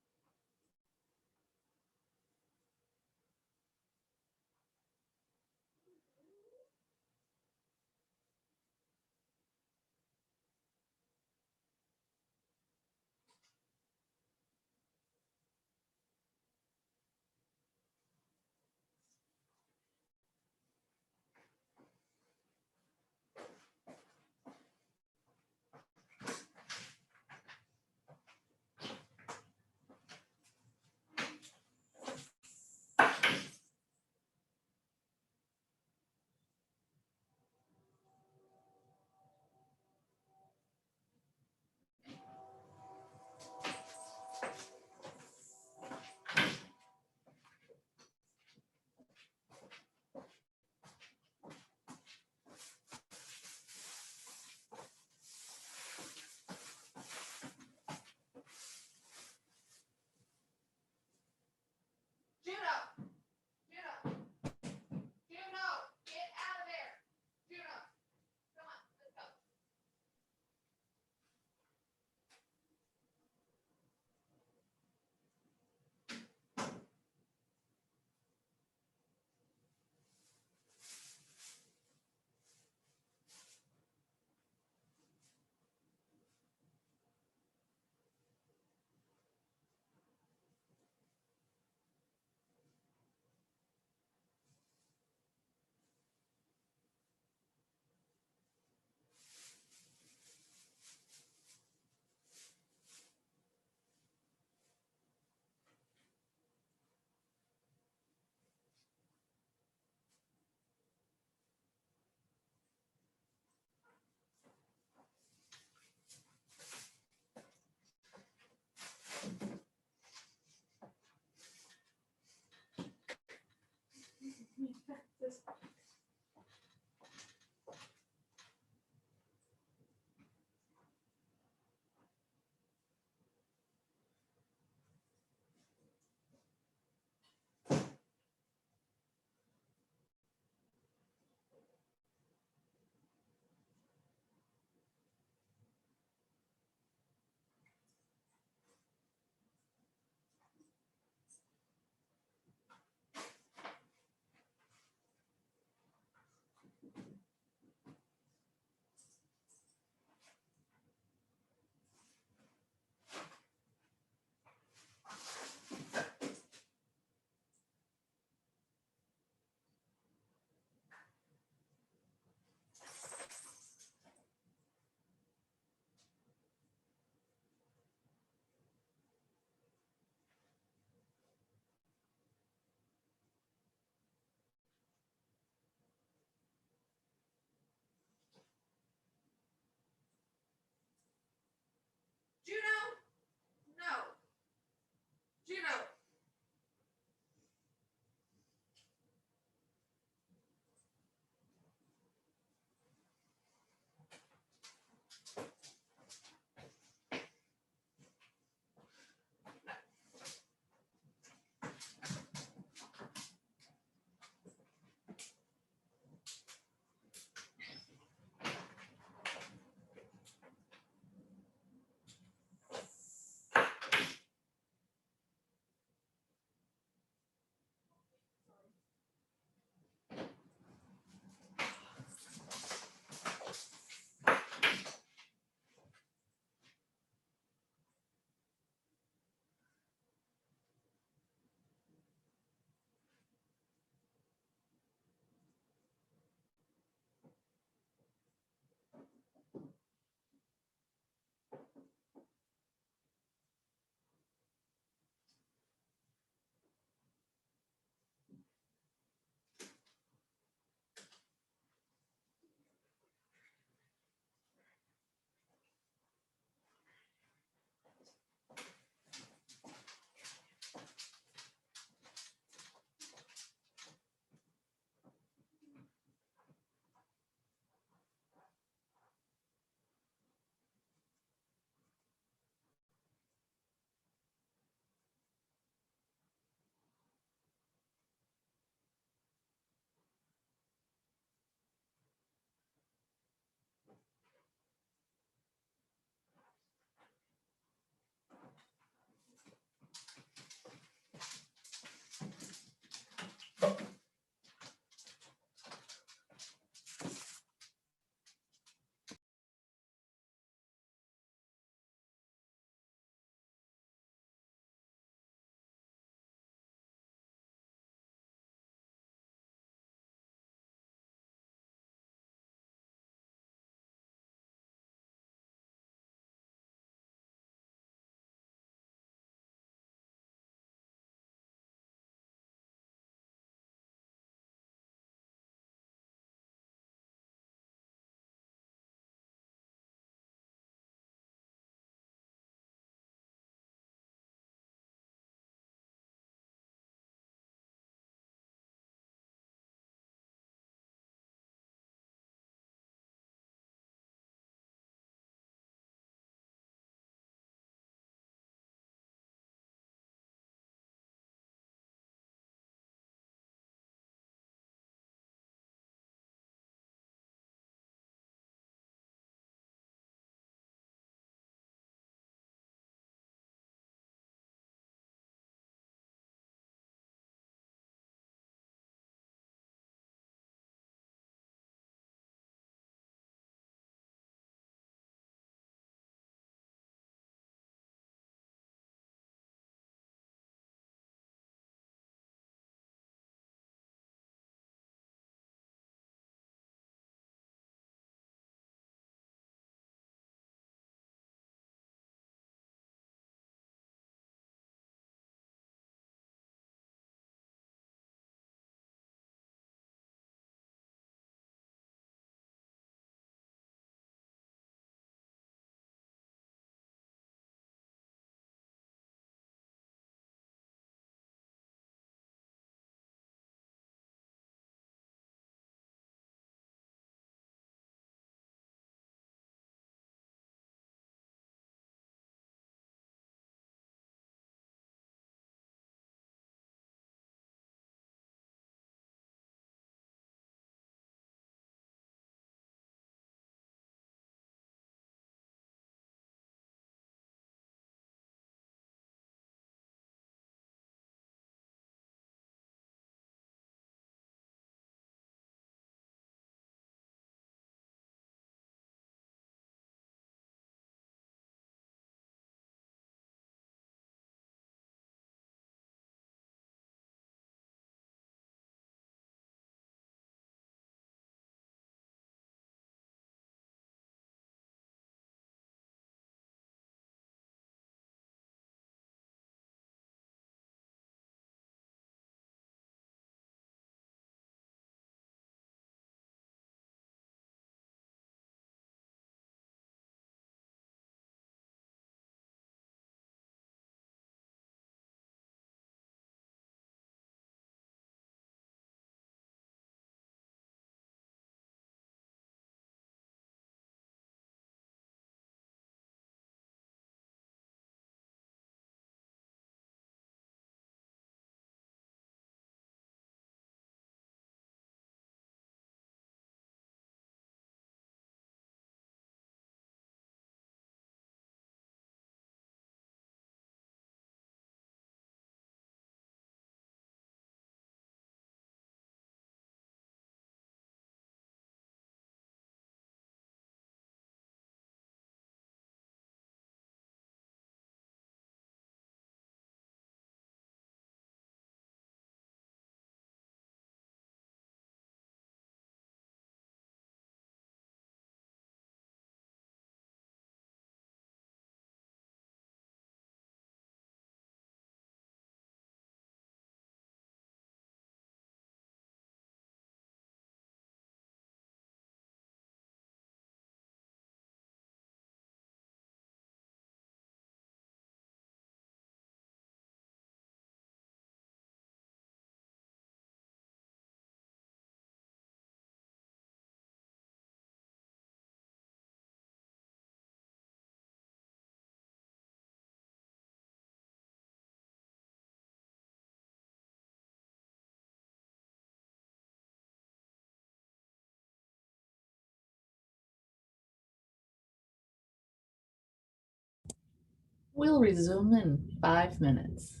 We'll resume in 5 minutes.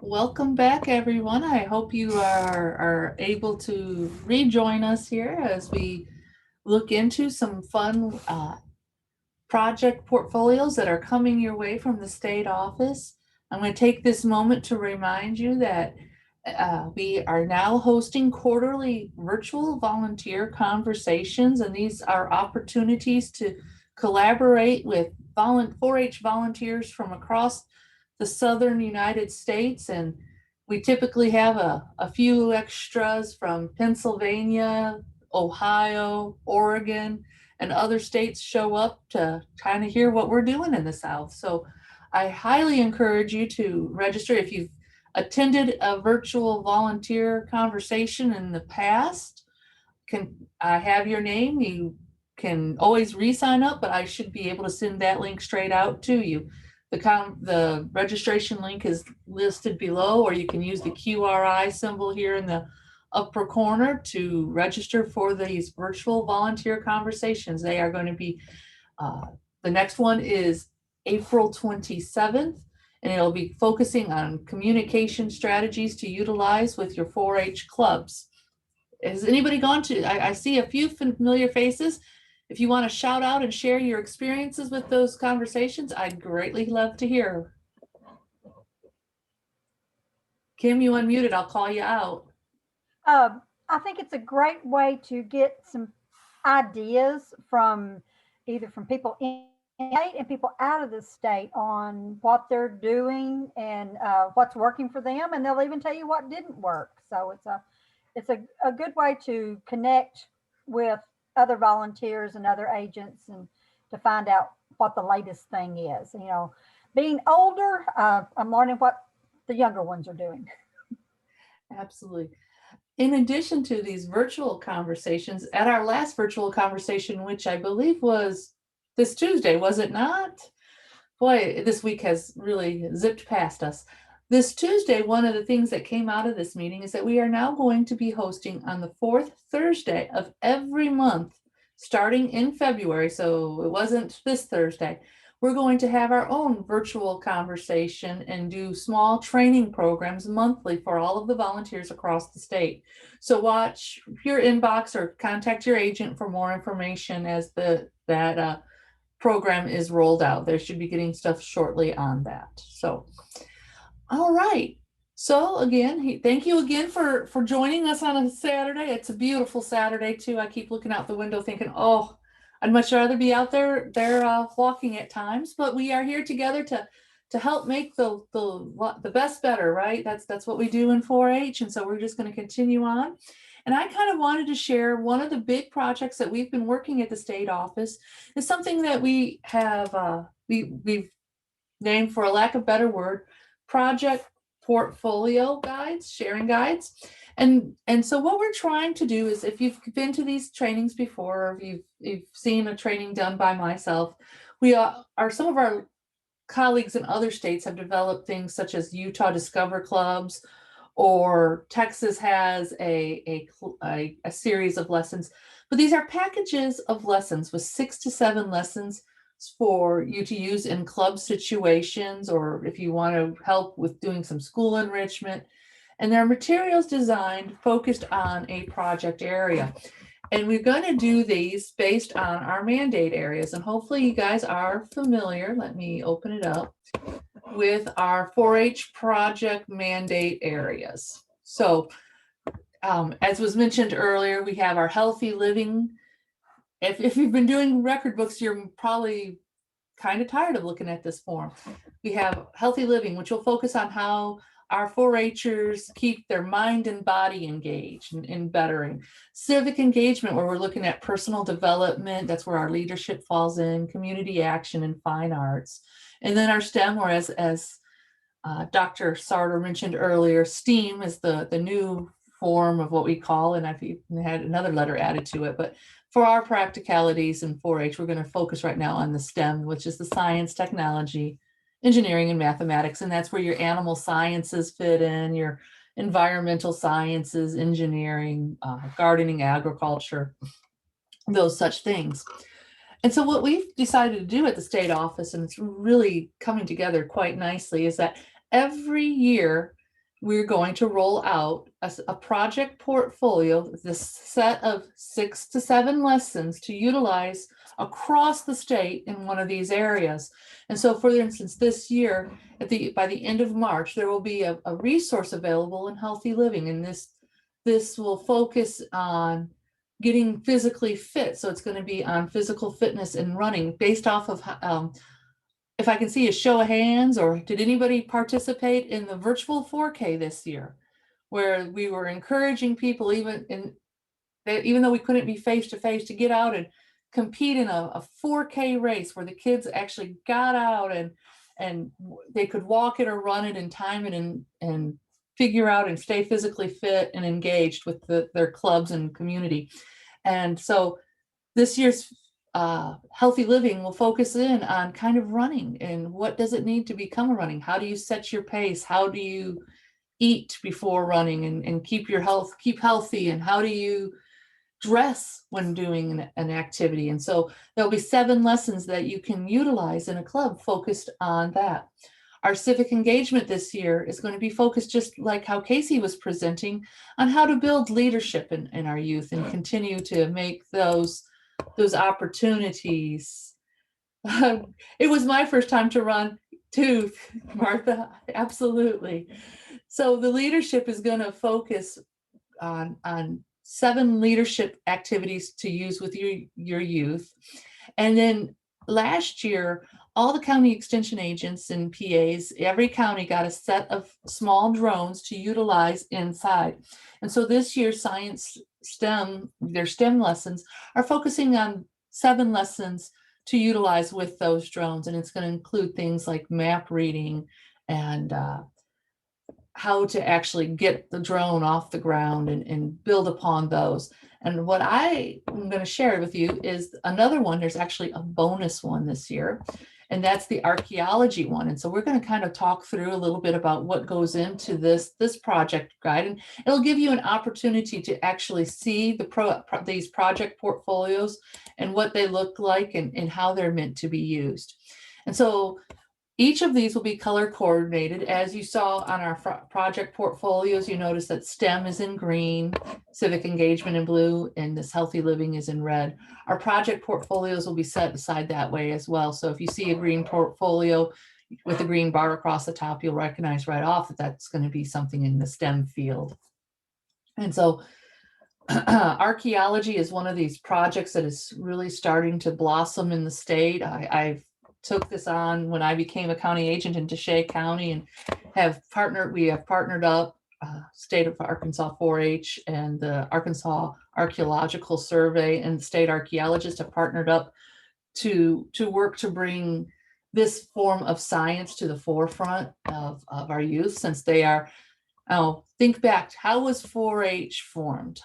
Welcome back, everyone. I hope you are able to rejoin us here as we look into some fun project portfolios that are coming your way from the state office. I'm going to take this moment to remind you that we are now hosting quarterly virtual volunteer conversations, and these are opportunities to collaborate with 4-H volunteers from across the southern United States. And we typically have a few extras from Pennsylvania, Ohio, Oregon, and other states show up to kind of hear what we're doing in the South. So I highly encourage you to register. If you've attended a virtual volunteer conversation in the past, can I have your name? You can always re-sign up, but I should be able to send that link straight out to you. The registration link is listed below, or you can use the QRI symbol here in the upper corner to register for these virtual volunteer conversations. They are going to be, the next one is April 27th, and it'll be focusing on communication strategies to utilize with your 4-H clubs. Has anybody gone to, I see a few familiar faces. If you want to shout out and share your experiences with those conversations, I'd greatly love to hear. Kim, you unmuted, I'll call you out. I think it's a great way to get some ideas from either from people in the state and people out of the state on what they're doing and what's working for them, and they'll even tell you what didn't work. So it's a good way to connect with other volunteers and other agents and to find out what the latest thing is. You know, being older, I'm learning what the younger ones are doing. Absolutely. In addition to these virtual conversations, at our last virtual conversation, which I believe was this Tuesday, was it not? Boy, this week has really zipped past us. This Tuesday, one of the things that came out of this meeting is that we are now going to be hosting on the 4th Thursday of every month, starting in February. So it wasn't this Thursday. We're going to have our own virtual conversation and do small training programs monthly for all of the volunteers across the state. So watch your inbox or contact your agent for more information as that program is rolled out. They should be getting stuff shortly on that. So, all right. So again, thank you again for joining us on a Saturday. It's a beautiful Saturday too. I keep looking out the window thinking, oh, I'd much rather be out there walking at times, but we are here together to help make the best better, right? That's what we do in 4-H, and so we're just going to continue on. And I kind of wanted to share one of the big projects that we've been working at the state office is something that we have we've named, for a lack of better word, project portfolio guides, sharing guides. And so what we're trying to do is, if you've been to these trainings before, or if you've seen a training done by myself, some of our colleagues in other states have developed things such as Utah Discover Clubs, or Texas has a series of lessons. But these are packages of lessons with 6 to 7 lessons for you to use in club situations, or if you want to help with doing some school enrichment. And there are materials designed, focused on a project area. And we're going to do these based on our mandate areas. And hopefully you guys are familiar, let me open it up, with our 4-H project mandate areas. So as was mentioned earlier, we have our healthy living. If you've been doing record books, you're probably kind of tired of looking at this form. We have healthy living, which will focus on how our 4-Hers keep their mind and body engaged in bettering. Civic engagement, where we're looking at personal development. That's where our leadership falls in, community action, and fine arts. And then our STEM, where as Dr. Sartor mentioned earlier, STEAM is the new form of what we call, and I've even had another letter added to it, but for our practicalities in 4-H, we're going to focus right now on the STEM, which is the science, technology, engineering, and mathematics. And that's where your animal sciences fit in, your environmental sciences, engineering, gardening, agriculture, those such things. And so what we've decided to do at the state office, and it's really coming together quite nicely, is that every year we're going to roll out a project portfolio, this set of 6 to 7 lessons to utilize across the state in one of these areas. And so, for instance, this year, by the end of March, there will be a resource available in healthy living, and this will focus on getting physically fit. So it's going to be on physical fitness and running, based off of if I can see a show of hands, or did anybody participate in the virtual 4K this year, where we were encouraging people, even though we couldn't be face to face, to get out and compete in a 4K race where the kids actually got out and they could walk it or run it and time it and figure out and stay physically fit and engaged with their clubs and community. And so this year's Healthy Living will focus in on kind of running, and what does it need to become a running? How do you set your pace? How do you eat before running and keep healthy? And how do you dress when doing an activity? And so there'll be 7 lessons that you can utilize in a club focused on that. Our civic engagement this year is going to be focused, just like how Casey was presenting, on how to build leadership in our youth and continue to make those opportunities. It was my first time to run too, Martha, absolutely. So the leadership is going to focus on 7 leadership activities to use with your youth. And then last year, all the county extension agents and PAs, every county got a set of small drones to utilize inside. And so this year, science STEM, their STEM lessons are focusing on 7 lessons to utilize with those drones. And it's going to include things like map reading and how to actually get the drone off the ground and build upon those. And what I am going to share with you is another one. There's actually a bonus one this year, and that's the archaeology one. And so we're going to kind of talk through a little bit about what goes into this project guide, and it'll give you an opportunity to actually see these project portfolios and what they look like and how they're meant to be used. And so each of these will be color coordinated. As you saw on our project portfolios, you notice that STEM is in green, civic engagement in blue, and this healthy living is in red. Our project portfolios will be set aside that way as well. So if you see a green portfolio with a green bar across the top, you'll recognize right off that that's going to be something in the STEM field. And so archaeology is one of these projects that is really starting to blossom in the state. I've took this on when I became a county agent in Deshay County, and we have partnered up State of Arkansas 4-H and the Arkansas Archaeological Survey and state archaeologists have partnered up to work to bring this form of science to the forefront of our youth, since they are, think back, how was 4-H formed?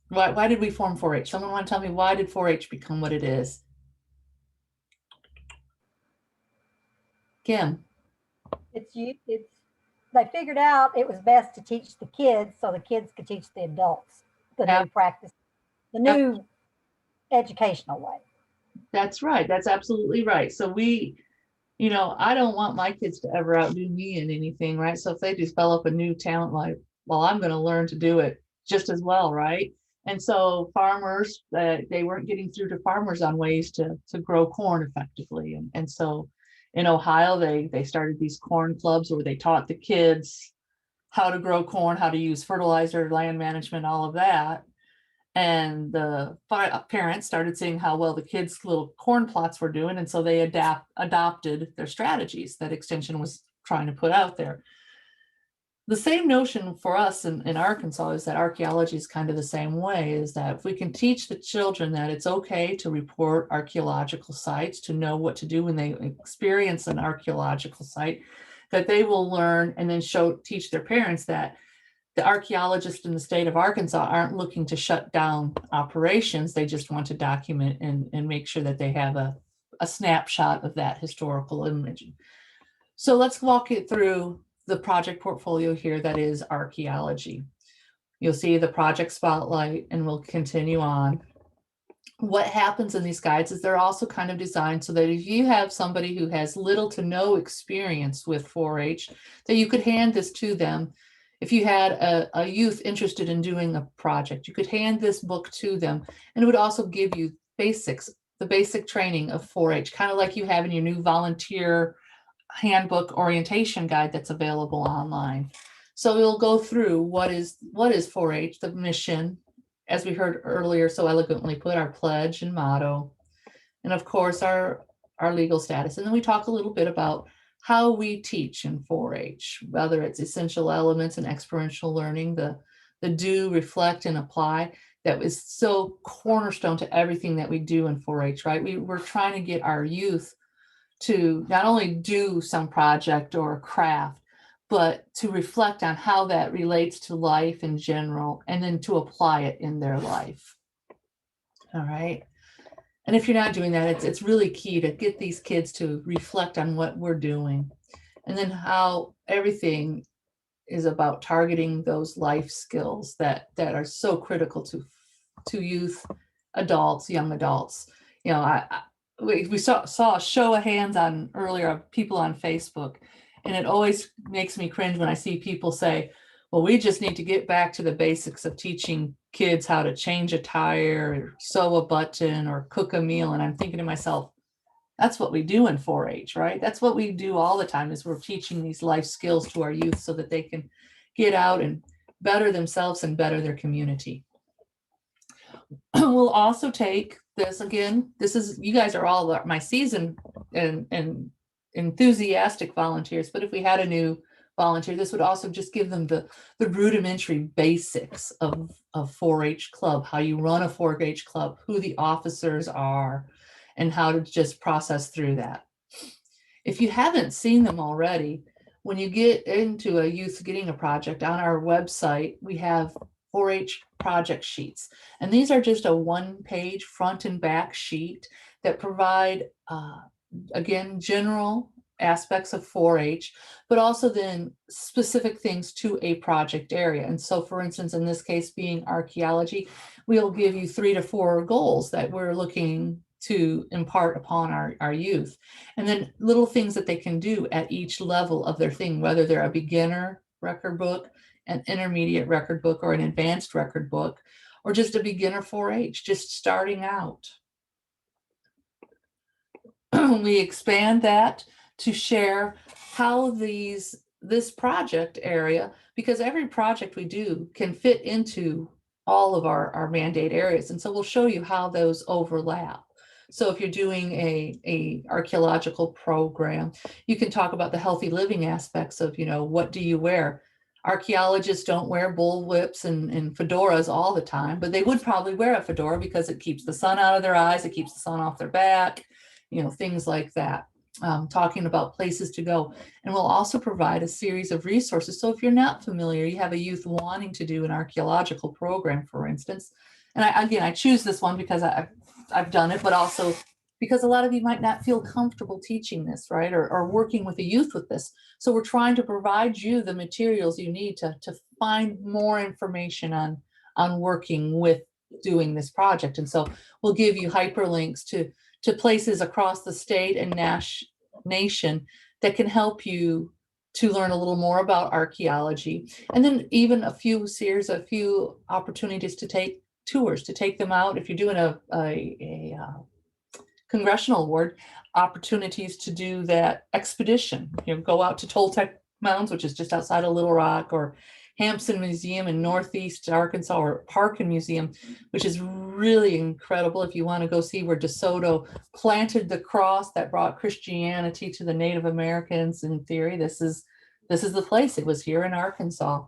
Why did we form 4-H? Someone want to tell me, why did 4-H become what it is? Kim. They figured out it was best to teach the kids so the kids could teach the adults the new practice, the new educational way. That's right. That's absolutely right. So I don't want my kids to ever outdo me in anything, right? So if they develop a new talent, like, well, I'm going to learn to do it just as well, right? And so farmers, they weren't getting through to farmers on ways to grow corn effectively. And so in Ohio, they started these corn clubs where they taught the kids how to grow corn, how to use fertilizer, land management, all of that. And the parents started seeing how well the kids' little corn plots were doing. And so they adopted their strategies that Extension was trying to put out there. The same notion for us in Arkansas is that archaeology is kind of the same way, is that if we can teach the children that it's okay to report archaeological sites, to know what to do when they experience an archaeological site, that they will learn and then teach their parents that the archaeologists in the state of Arkansas aren't looking to shut down operations. They just want to document and make sure that they have a snapshot of that historical image. So let's walk it through the project portfolio here that is archaeology. You'll see the project spotlight, and we'll continue on. what happens in these guides is they're also kind of designed so that if you have somebody who has little to no experience with 4-H, that you could hand this to them. If you had a youth interested in doing a project, you could hand this book to them, and it would also give you basics, the basic training of 4-H, kind of like you have in your new volunteer handbook orientation guide that's available online. So we'll go through what is 4-H, the mission, as we heard earlier so elegantly put, our pledge and motto, and of course our legal status. And then we talk a little bit about how we teach in 4-H, whether it's essential elements and experiential learning, the do, reflect, and apply. That is so cornerstone to everything that we do in 4-H, right? We're trying to get our youth to not only do some project or craft, but to reflect on how that relates to life in general, and then to apply it in their life. All right. And if you're not doing that, it's really key to get these kids to reflect on what we're doing, and then how everything is about targeting those life skills that are so critical to youth, adults, young adults. You know, we saw a show of hands on earlier of people on Facebook, and it always makes me cringe when I see people say, well, we just need to get back to the basics of teaching kids how to change a tire, or sew a button, or cook a meal. And I'm thinking to myself, that's what we do in 4-H, right? That's what we do all the time, is we're teaching these life skills to our youth so that they can get out and better themselves and better their community. We'll also take this again. This is, you guys are all my seasoned and enthusiastic volunteers, but if we had a new volunteer, this would also just give them the rudimentary basics of 4-H club, how you run a 4-H club, who the officers are, and how to just process through that. If you haven't seen them already, when you get into a youth getting a project, on our website, we have 4-H project sheets. And these are just a one-page front and back sheet that provide, again, general aspects of 4-H, but also then specific things to a project area. And so, for instance, in this case being archaeology, we'll give you 3 to 4 goals that we're looking to impart upon our youth. And then little things that they can do at each level of their thing, whether they're a beginner record book, an intermediate record book, or an advanced record book, or just a beginner 4-H, just starting out. We expand that to share how this project area, because every project we do can fit into all of our mandate areas. And so we'll show you how those overlap. So if you're doing a archaeological program, you can talk about the healthy living aspects of, what do you wear? Archaeologists don't wear bullwhips and fedoras all the time, but they would probably wear a fedora because it keeps the sun out of their eyes, it keeps the sun off their back, things like that. Talking about places to go. And we'll also provide a series of resources. So if you're not familiar, you have a youth wanting to do an archaeological program, for instance. And I choose this one because I've done it, but also because a lot of you might not feel comfortable teaching this, right? Or working with a youth with this. So we're trying to provide you the materials you need to find more information on working with doing this project. And so we'll give you hyperlinks to places across the state and nation that can help you to learn a little more about archaeology. And then even a few opportunities to take tours, to take them out. If you're doing a Congressional Award, opportunities to do that expedition, go out to Toltec Mounds, which is just outside of Little Rock, or Hampson Museum in Northeast Arkansas, or Parkin Museum, which is really incredible if you want to go see where DeSoto planted the cross that brought Christianity to the Native Americans. In theory, this is the place. It was here in Arkansas.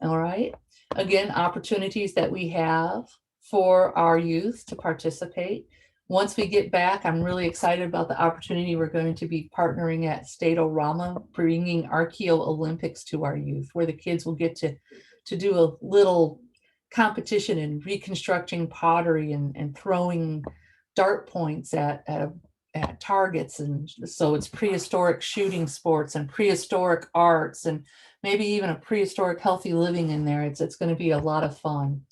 All right. Again, opportunities that we have for our youth to participate. Once we get back, I'm really excited about the opportunity. We're going to be partnering at State-O-Rama, bringing Archaeo Olympics to our youth, where the kids will get to do a little competition in reconstructing pottery and throwing dart points at targets. And so it's prehistoric shooting sports and prehistoric arts, and maybe even a prehistoric healthy living in there. It's going to be a lot of fun.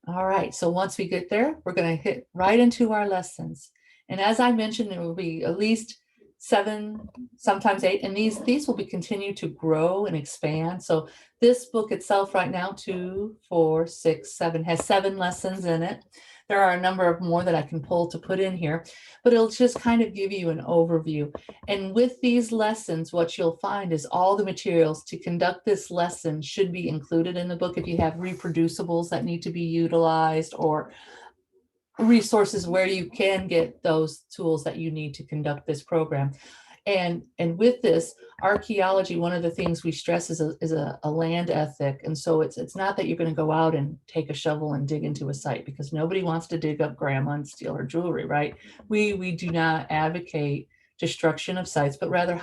All right, so once we get there, we're going to hit right into our lessons. And as I mentioned, there will be at least 7, sometimes 8, and these will be continue to grow and expand. So this book itself right now, 2, 4, 6, 7, has 7 lessons in it. There are a number of more that I can pull to put in here, but it'll just kind of give you an overview. And with these lessons, what you'll find is all the materials to conduct this lesson should be included in the book. If you have reproducibles that need to be utilized or resources where you can get those tools that you need to conduct this program. And with this archaeology, one of the things we stress is a land ethic. And so it's not that you're going to go out and take a shovel and dig into a site, because nobody wants to dig up grandma and steal her jewelry, right? We do not advocate destruction of sites, but rather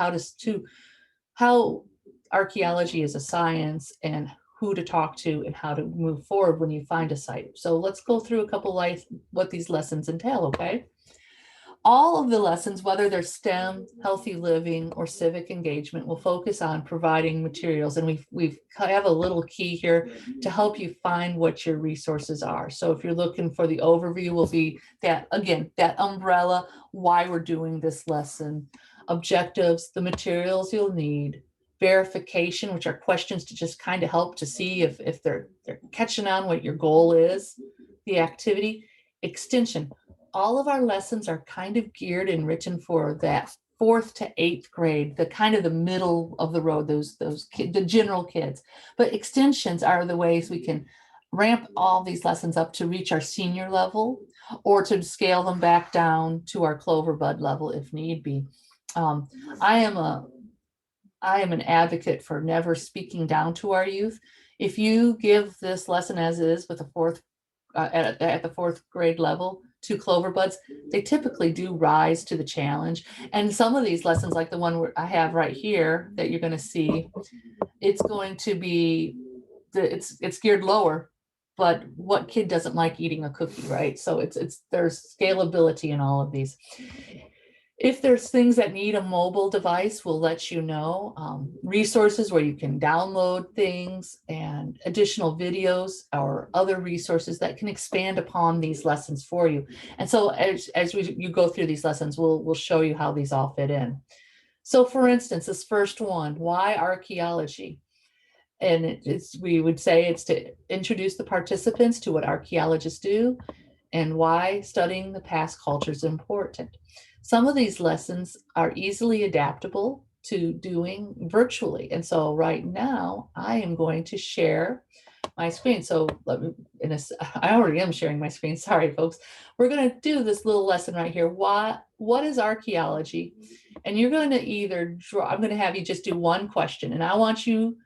how archaeology is a science and who to talk to and how to move forward when you find a site. So let's go through a couple what these lessons entail, okay? All of the lessons, whether they're STEM, healthy living, or civic engagement, will focus on providing materials. And we have a little key here to help you find what your resources are. So if you're looking for the overview, will be that, again, that umbrella, why we're doing this lesson, objectives, the materials you'll need, verification, which are questions to just kind of help to see if they're catching on what your goal is, the activity, extension. All of our lessons are kind of geared and written for that 4th to 8th grade, the kind of the middle of the road, the general kids. But extensions are the ways we can ramp all these lessons up to reach our senior level, or to scale them back down to our Clover Bud level if need be. I am an advocate for never speaking down to our youth. If you give this lesson as is with the 4th at the 4th grade level to Clover Buds, they typically do rise to the challenge. And some of these lessons, like the one I have right here that you're going to see, it's going to be it's geared lower. But what kid doesn't like eating a cookie, right? So there's scalability in all of these. If there's things that need a mobile device, we'll let you know. Resources where you can download things and additional videos or other resources that can expand upon these lessons for you. And so as you go through these lessons, we'll show you how these all fit in. So for instance, this first one, why archaeology? And we would say it's to introduce the participants to what archaeologists do and why studying the past culture is important. Some of these lessons are easily adaptable to doing virtually. And so right now I am going to share my screen. So I already am sharing my screen. Sorry, folks. We're going to do this little lesson right here. What is archaeology? And you're going to either draw, I'm going to have you just do one question. And I want you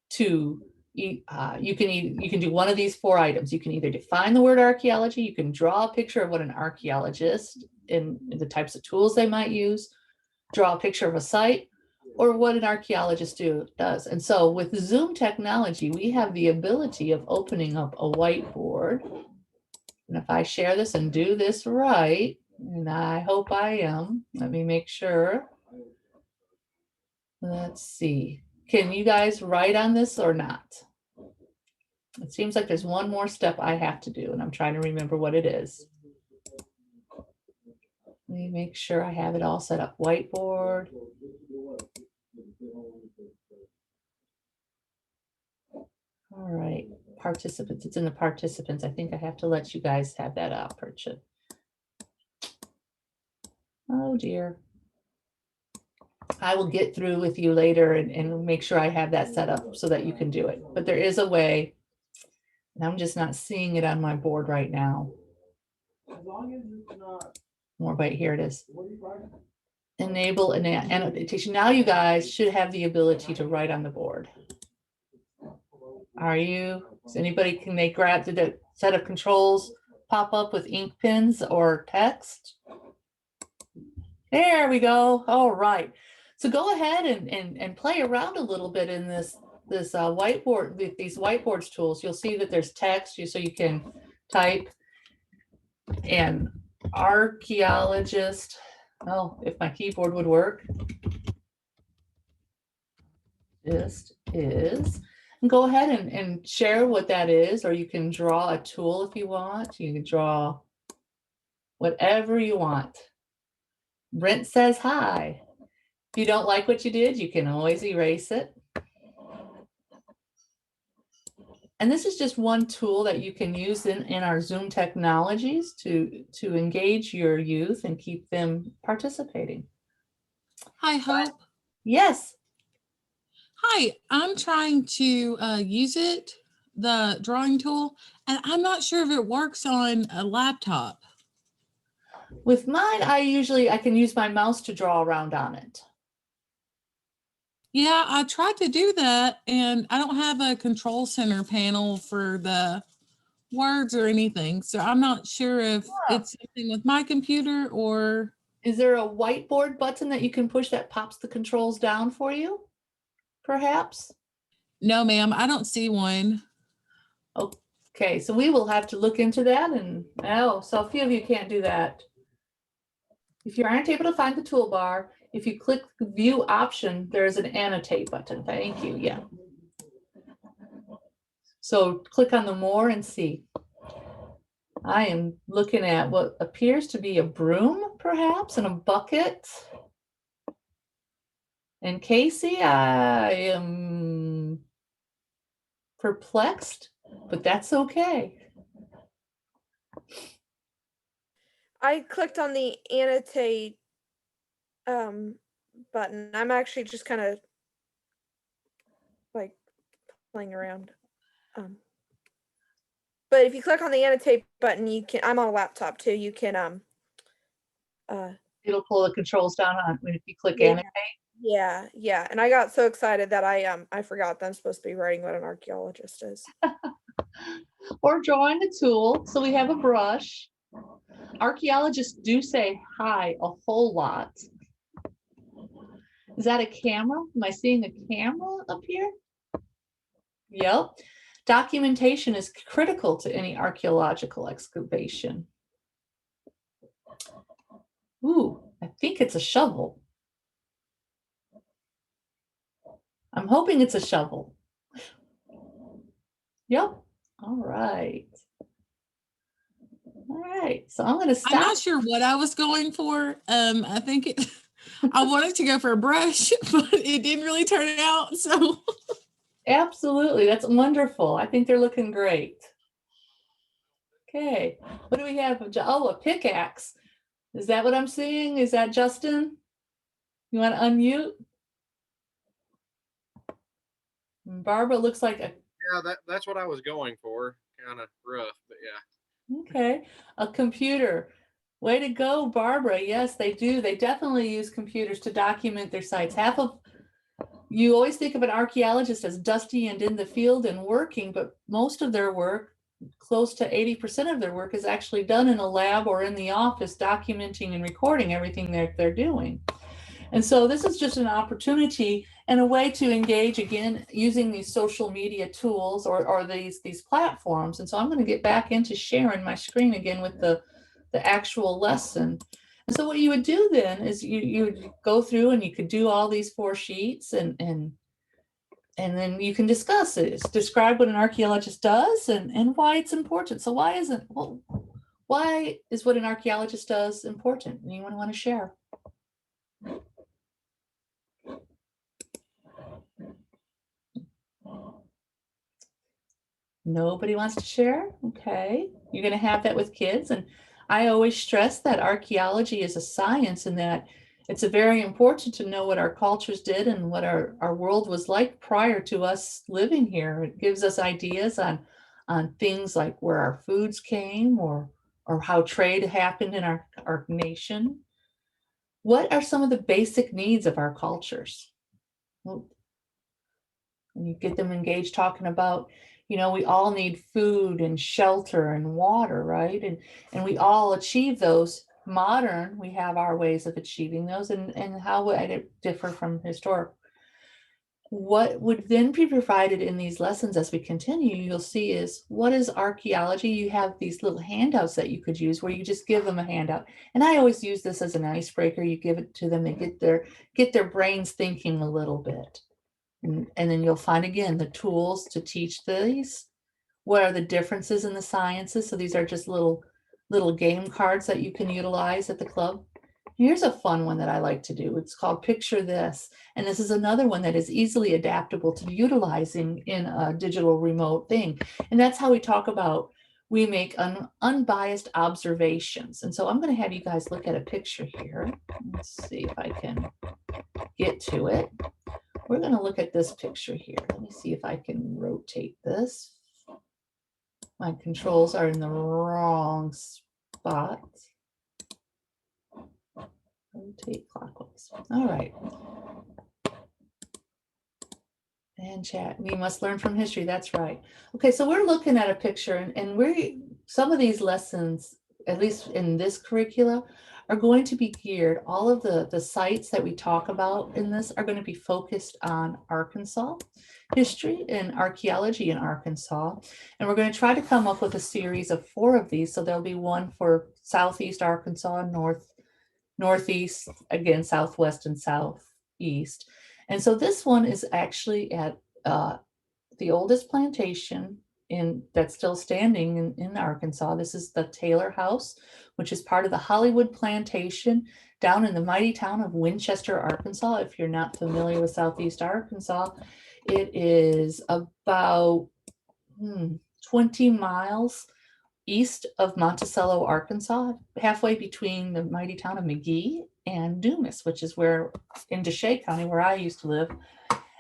to, you can do one of these 4 items. You can either define the word archaeology, you can draw a picture of what an archaeologist and the types of tools they might use, draw a picture of a site, or what an archaeologist does. And so with Zoom technology, we have the ability of opening up a whiteboard. And if I share this and do this right, and I hope I am, let me make sure. Let's see. Can you guys write on this or not? It seems like there's one more step I have to do, and I'm trying to remember what it is. Let me make sure I have it all set up. Whiteboard. All right, participants. It's in the participants. I think I have to let you guys have that up. Oh dear. I will get through with you later and make sure I have that set up so that you can do it. But there is a way, and I'm just not seeing it on my board right now. As long as it's not. More right here it is. Enable an annotation. Now you guys should have the ability to write on the board. Are you? Does anybody, can they grab the set of controls pop up with ink pens or text? There we go. All right. So go ahead and play around a little bit in this whiteboard, with these whiteboards tools. You'll see that there's text, so you can type. And archaeologist, oh, if my keyboard would work. This is, And go ahead and share what that is, or you can draw a tool if you want. You can draw whatever you want. Brent says hi. If you don't like what you did, you can always erase it. And this is just one tool that you can use in our Zoom technologies to engage your youth and keep them participating. Hi, Hope. Yes. Hi, I'm trying to use it, the drawing tool, and I'm not sure if it works on a laptop. With mine, I can use my mouse to draw around on it. Yeah, I tried to do that, and I don't have a control center panel for the words or anything, so I'm not sure if it's something with my computer or... Is there a whiteboard button that you can push that pops the controls down for you, perhaps? No, ma'am, I don't see one. Okay, so we will have to look into that. And so a few of you can't do that. If you aren't able to find the toolbar, if you click the view option, there is an annotate button. Thank you. Yeah. So click on the more and see. I am looking at what appears to be a broom, perhaps, and a bucket. And Casey, I am perplexed, but that's okay. I clicked on the annotate button. I'm actually just kind of like playing around. But if you click on the annotate button, you can, I'm on a laptop too, you can It'll pull the controls down on if you click Yeah. annotate. yeah. And I got so excited that I forgot that I'm supposed to be writing what an archaeologist is. Or drawing a tool. So we have a brush. Archaeologists do say hi a whole lot. Is that a camera? Am I seeing a camera up here? Yep. Documentation is critical to any archaeological excavation. Ooh, I think it's a shovel. I'm hoping it's a shovel. Yep. All right. All right. So I'm going to stop. I'm not sure what I was going for. I think I wanted to go for a brush, but it didn't really turn out. So Absolutely. That's wonderful. I think they're looking great. Okay. What do we have? Oh, a pickaxe. Is that what I'm seeing? Is that Justin? You want to unmute? Barbara looks like a... Yeah, that's what I was going for. Kind of rough, but yeah. Okay. A computer. Way to go, Barbara. Yes, they do. They definitely use computers to document their sites. You always think of an archaeologist as dusty and in the field and working, but most of their work, close to 80% of their work, is actually done in a lab or in the office, documenting and recording everything they're doing. And so this is just an opportunity and a way to engage again using these social media tools or these platforms. And so I'm going to get back into sharing my screen again with the actual lesson. And so what you would do then is you would go through and you could do all these 4 sheets and then you can discuss it. Describe what an archaeologist does and why it's important. So why is what an archaeologist does important? Anyone want to share? Nobody wants to share? Okay. You're going to have that with kids. And I always stress that archaeology is a science and that it's very important to know what our cultures did and what our world was like prior to us living here. It gives us ideas on things like where our foods came or how trade happened in our nation. What are some of the basic needs of our cultures? Well, and you get them engaged talking about, we all need food and shelter and water, right? And we all achieve those. Modern, we have our ways of achieving those, and how would it differ from historic? What would then be provided in these lessons as we continue, you'll see is, what is archaeology? You have these little handouts that you could use where you just give them a handout. And I always use this as an icebreaker. You give it to them and get their brains thinking a little bit. And then you'll find again the tools to teach these. What are the differences in the sciences? So these are just little game cards that you can utilize at the club. Here's a fun one that I like to do. It's called Picture This. And this is another one that is easily adaptable to utilizing in a digital remote thing. And that's how we talk about, we make unbiased observations. And so I'm going to have you guys look at a picture here. Let's see if I can get to it. We're going to look at this picture here. Let me see if I can rotate this. My controls are in the wrong spot. Rotate clockwise. All right. And chat, we must learn from history. That's right. Okay, so we're looking at a picture, and some of these lessons, at least in this curricula, are going to be geared, all of the sites that we talk about in this are going to be focused on Arkansas history and archaeology in Arkansas. And we're going to try to come up with a series of 4 of these. So there'll be one for Southeast Arkansas, Northeast, again, Southwest and Southeast. And so this one is actually at the oldest plantation that's still standing in Arkansas. This is the Taylor House, which is part of the Hollywood Plantation down in the mighty town of Winchester, Arkansas. If you're not familiar with Southeast Arkansas, it is about 20 miles east of Monticello, Arkansas, halfway between the mighty town of McGee and Dumas, which is where in Deshay County, where I used to live.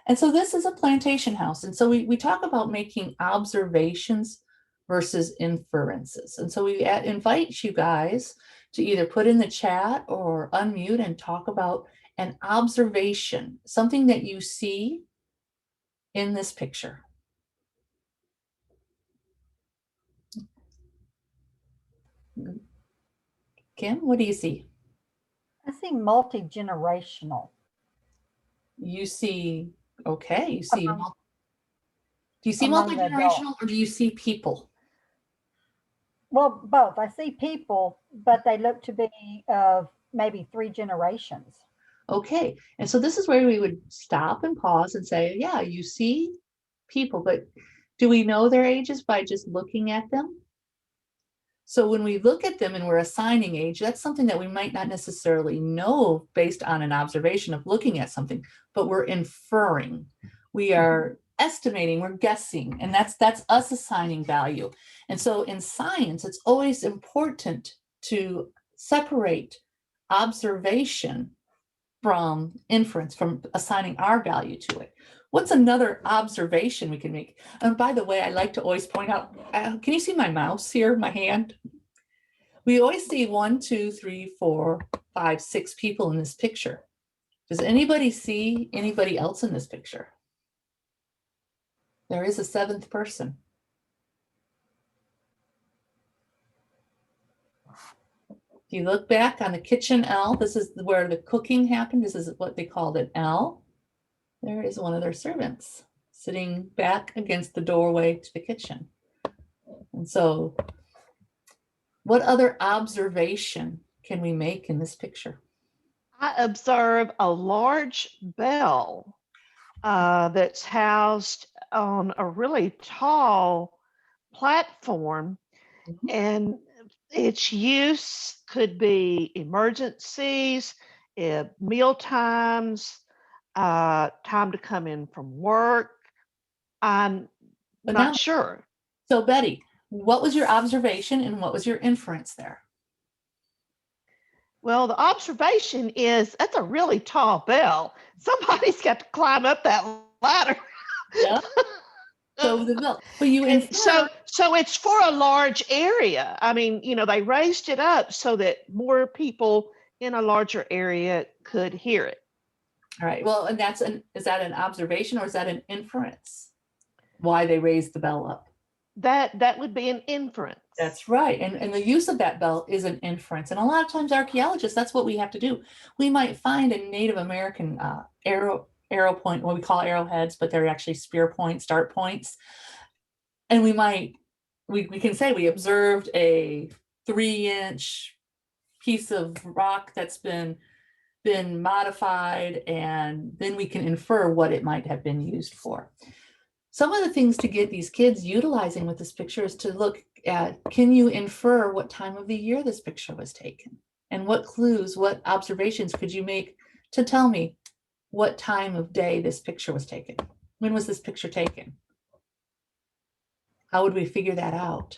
And so this is a plantation house. And so we talk about making observations versus inferences. And so we invite you guys to either put in the chat or unmute and talk about an observation, something that you see in this picture. Kim, what do you see? I see multi-generational. You see, okay, you see, Among- do you see among the multi-generational or do you see people? Well, both. I see people, but they look to be maybe 3 generations. Okay, and so this is where we would stop and pause and say, yeah, you see people, but do we know their ages by just looking at them? So when we look at them and we're assigning age, that's something that we might not necessarily know based on an observation of looking at something, but we're inferring. We are estimating, we're guessing, and that's us assigning value. And so in science, it's always important to separate observation from inference, from assigning our value to it. What's another observation we can make? And by the way, I like to always point out, can you see my mouse here, my hand? We always see 1, 2, 3, 4, 5, 6 people in this picture. Does anybody see anybody else in this picture? There is a 7th person. If you look back on the kitchen L, this is where the cooking happened. This is what they called an L. There is one of their servants sitting back against the doorway to the kitchen. And so what other observation can we make in this picture? I observe a large bell that's housed on a really tall platform, and its use could be emergencies, meal times, time to come in from work. I'm not sure. So Betty, what was your observation and what was your inference there? Well, the observation is that's a really tall bell. Somebody's got to climb up that ladder. Yeah. So the bell, but you infer. So it's for a large area. I mean, they raised it up so that more people in a larger area could hear it. All right. Well, and is that an observation or is that an inference? Why they raised the bell up? That would be an inference. That's right. And the use of that bell is an inference. And a lot of times archaeologists, that's what we have to do. We might find a Native American arrow point, what we call arrowheads, but they're actually spear points, dart points. And we can say we observed a 3-inch piece of rock that's been been modified, and then we can infer what it might have been used for. Some of the things to get these kids utilizing with this picture is to look at, can you infer what time of the year this picture was taken? And what clues, what observations could you make to tell me what time of day this picture was taken? When was this picture taken? How would we figure that out?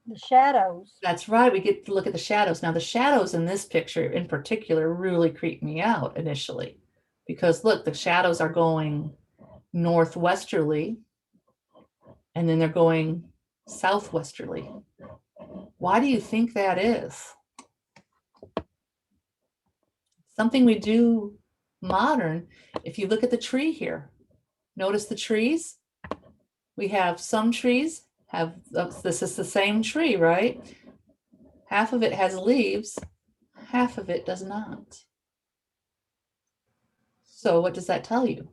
The shadows. That's right, we get to look at the shadows. Now the shadows in this picture in particular really creeped me out initially, because look, the shadows are going northwesterly and then they're going southwesterly. Why do you think that is? Something we do modern. If you look at the tree here, notice the trees. We have some trees have, this is the same tree, right? Half of it has leaves, half of it does not. So what does that tell you?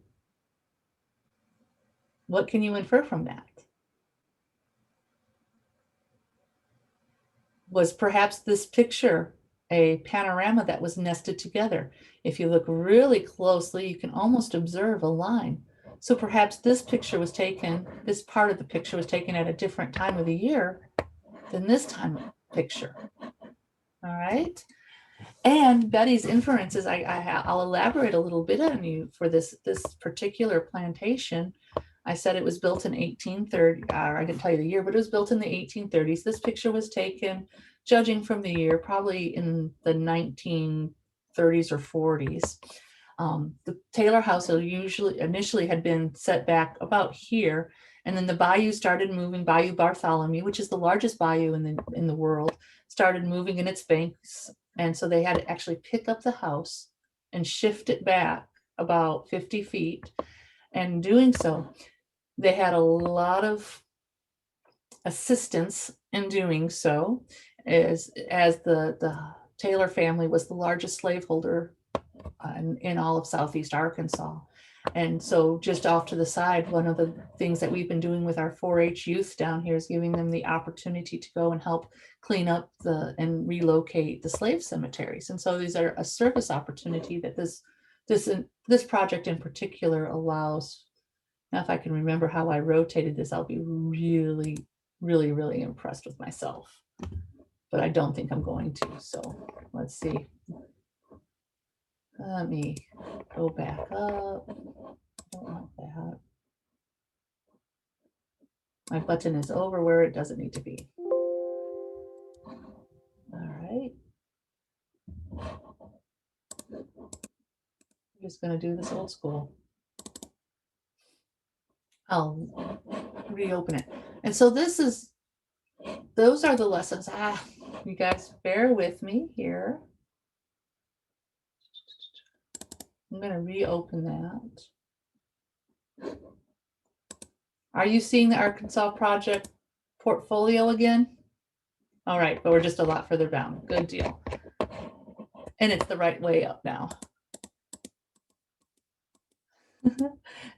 What can you infer from that? Was perhaps this picture a panorama that was nested together? If you look really closely, you can almost observe a line. So perhaps this picture was taken, this part of the picture was taken at a different time of the year than this time picture. All right. And Betty's inferences, I'll elaborate a little bit on you for this particular plantation. I said it was built in 1830, I didn't tell you the year, but it was built in the 1830s. This picture was taken, judging from the year, probably in the 1930s or 40s. The Taylor house initially had been set back about here, and then the bayou started moving. Bayou Bartholomew, which is the largest bayou in the world, started moving in its banks, and so they had to actually pick up the house and shift it back about 50 feet. And doing so, they had a lot of assistance in doing so, as the Taylor family was the largest slaveholder in all of Southeast Arkansas. And so just off to the side, one of the things that we've been doing with our 4-H youth down here is giving them the opportunity to go and help clean up and relocate the slave cemeteries. And so these are a service opportunity that this project in particular allows. Now, if I can remember how I rotated this, I'll be really, really, really impressed with myself. But I don't think I'm going to. So let's see. Let me go back up. I don't want that. My button is over where it doesn't need to be. All right. I'm just going to do this old school. I'll reopen it. And so those are the lessons. You guys bear with me here. I'm going to reopen that. Are you seeing the Arkansas Project portfolio again? All right, but we're just a lot further down. Good deal. And it's the right way up now.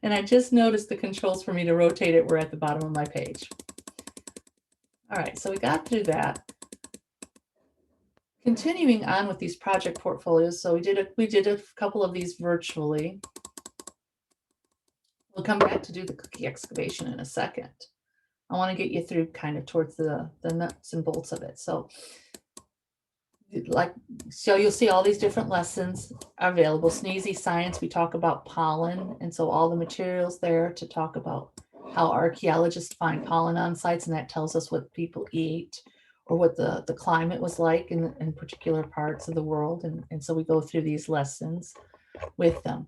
And I just noticed the controls for me to rotate it were at the bottom of my page. All right, so we got through that. Continuing on with these project portfolios, so we did a couple of these virtually. We'll come back to do the cookie excavation in a second. I want to get you through kind of towards the nuts and bolts of it. So you'll see all these different lessons are available. Sneezy Science, we talk about pollen, and so all the materials there to talk about how archaeologists find pollen on sites, and that tells us what people eat or what the climate was like in particular parts of the world. And so we go through these lessons with them.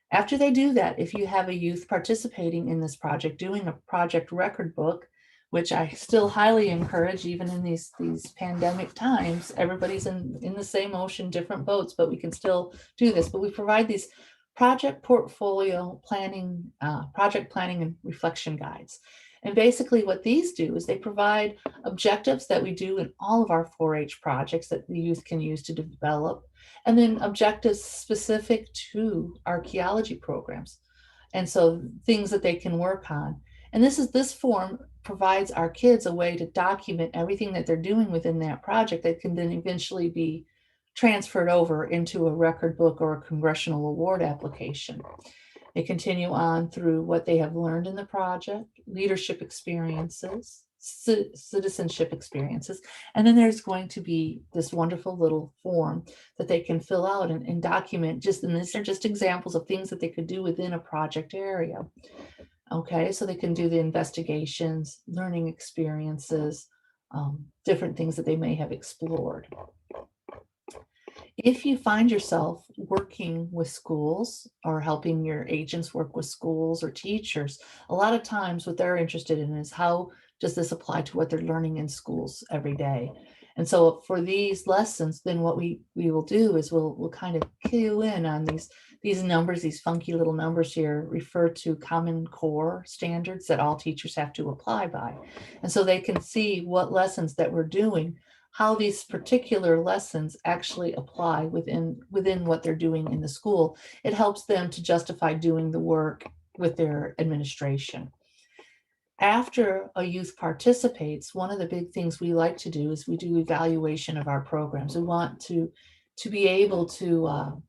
After they do that, if you have a youth participating in this project, doing a project record book, which I still highly encourage, even in these pandemic times, everybody's in the same ocean, different boats, but we can still do this. But we provide these project portfolio planning, project planning and reflection guides. And basically what these do is they provide objectives that we do in all of our 4-H projects that the youth can use to develop, and then objectives specific to archaeology programs. And so things that they can work on. And this form provides our kids a way to document everything that they're doing within that project that can then eventually be transferred over into a record book or a Congressional Award application. They continue on through what they have learned in the project, leadership experiences, citizenship experiences, and then there's going to be this wonderful little form that they can fill out and document and these are just examples of things that they could do within a project area. Okay, so they can do the investigations, learning experiences, different things that they may have explored. If you find yourself working with schools or helping your agents work with schools or teachers, a lot of times what they're interested in is how does this apply to what they're learning in schools every day? And so for these lessons, then what we will do is we'll kind of cue in on these numbers, these funky little numbers here refer to Common Core standards that all teachers have to apply by. And so they can see what lessons that we're doing, how these particular lessons actually apply within what they're doing in the school. It helps them to justify doing the work with their administration. After a youth participates, one of the big things we like to do is we do evaluation of our programs. We want to be able to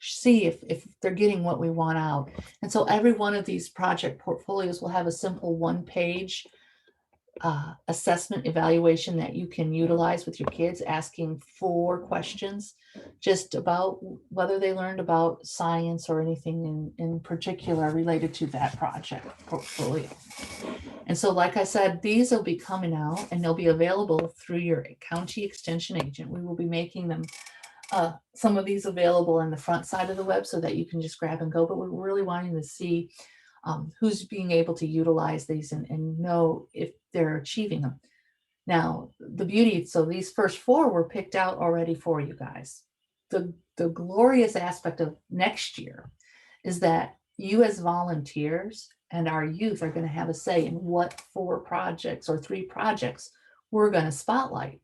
see if they're getting what we want out. And so every one of these project portfolios will have a simple one-page assessment evaluation that you can utilize with your kids, asking 4 questions just about whether they learned about science or anything in particular related to that project portfolio. And so, like I said, these will be coming out and they'll be available through your county extension agent. We will be making them some of these available on the front side of the web so that you can just grab and go, but we're really wanting to see who's being able to utilize these and know if they're achieving them. Now, the beauty, so these first 4 were picked out already for you guys. The glorious aspect of next year is that you as volunteers and our youth are going to have a say in what 4 projects or 3 projects we're going to spotlight.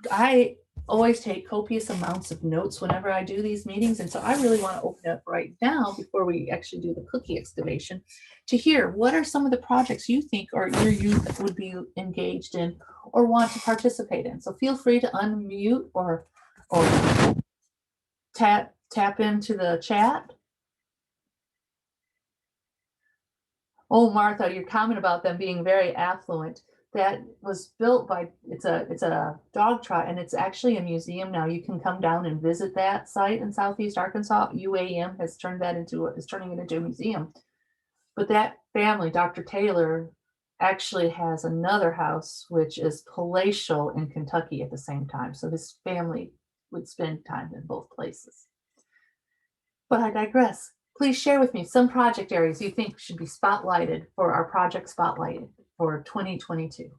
I always take copious amounts of notes whenever I do these meetings. And so I really want to open it up right now before we actually do the cookie excavation to hear what are some of the projects you think or your youth would be engaged in or want to participate in. So feel free to unmute or tap into the chat. Oh, Martha, your comment about them being very affluent. That was built by, it's a dog trot, and it's actually a museum now. You can come down and visit that site in Southeast Arkansas. UAM is turning it into a museum. But that family, Dr. Taylor, actually has another house, which is palatial in Kentucky at the same time. So his family would spend time in both places. But I digress. Please share with me some project areas you think should be spotlighted for our project spotlight for 2022.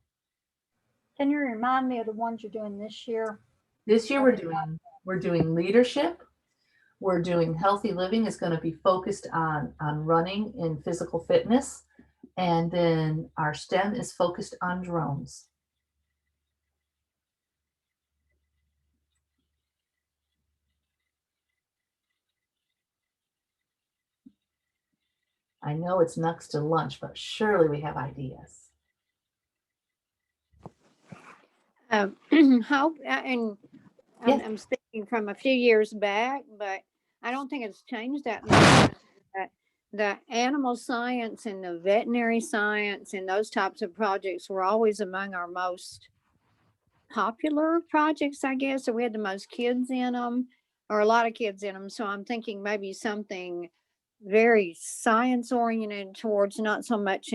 Can you remind me of the ones you're doing this year? This year we're doing leadership. We're doing healthy living is going to be focused on running and physical fitness. And then our STEM is focused on drones. I know it's next to lunch, but surely we have ideas. How and Yes. I'm speaking from a few years back, but I don't think it's changed that much. The animal science and the veterinary science and those types of projects were always among our most popular projects, I guess. So we had the most kids in them, or a lot of kids in them. So I'm thinking maybe something very science oriented towards not so much,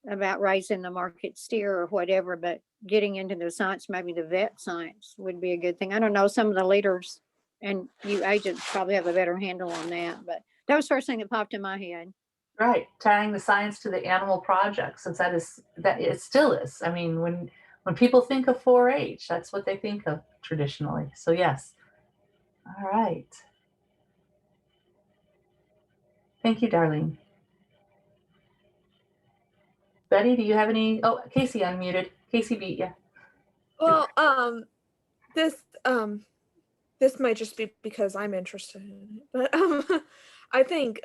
about raising the market steer or whatever, but getting into the science, maybe the vet science would be a good thing. I don't know, some of the leaders and you agents probably have a better handle on that, but that was the first thing that popped in my head. Right, tying the science to the animal project, since that it still is. I mean, when people think of 4-H, that's what they think of traditionally. So yes. All right. Thank you, Darlene. Betty, do you have any? Oh, Casey unmuted. Casey beat you. Well, this might just be because I'm interested in it, but I think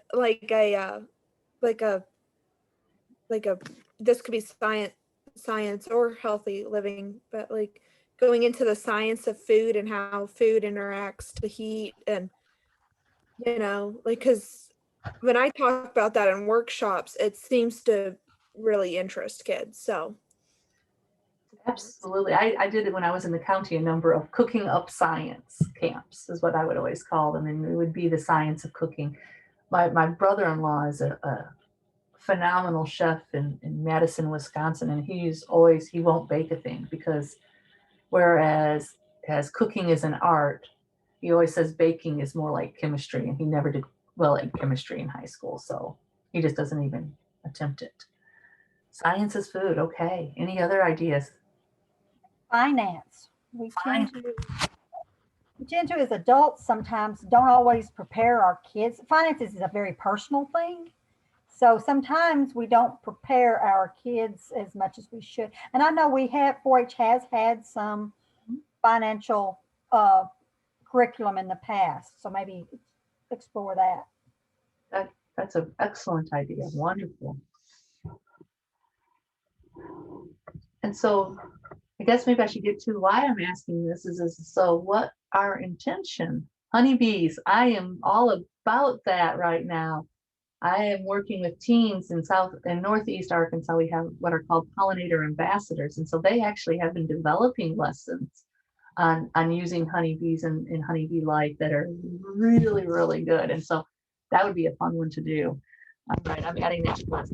this could be science or healthy living, but like going into the science of food and how food interacts to heat, and like, because when I talk about that in workshops, it seems to really interest kids. So Absolutely. I did it when I was in the county, a number of cooking up science camps is what I would always call them. And it would be the science of cooking. My brother-in-law is a phenomenal chef in Madison, Wisconsin. And he won't bake a thing, because whereas as cooking is an art, he always says baking is more like chemistry. And he never did well in chemistry in high school. So he just doesn't even attempt it. Science is food. Okay. Any other ideas? Finance. We tend to, as adults, sometimes don't always prepare our kids. Finances is a very personal thing. So sometimes we don't prepare our kids as much as we should. And I know 4-H has had some financial curriculum in the past. So maybe explore that. That's an excellent idea. Wonderful. And so I guess maybe I should get to why I'm asking this so what our intention? Honeybees. I am all about that right now. I am working with teens in South and Northeast Arkansas. We have what are called pollinator ambassadors. And so they actually have been developing lessons on using honeybees and honeybee life that are really, really good. And so that would be a fun one to do. All right, I'm adding that to the list.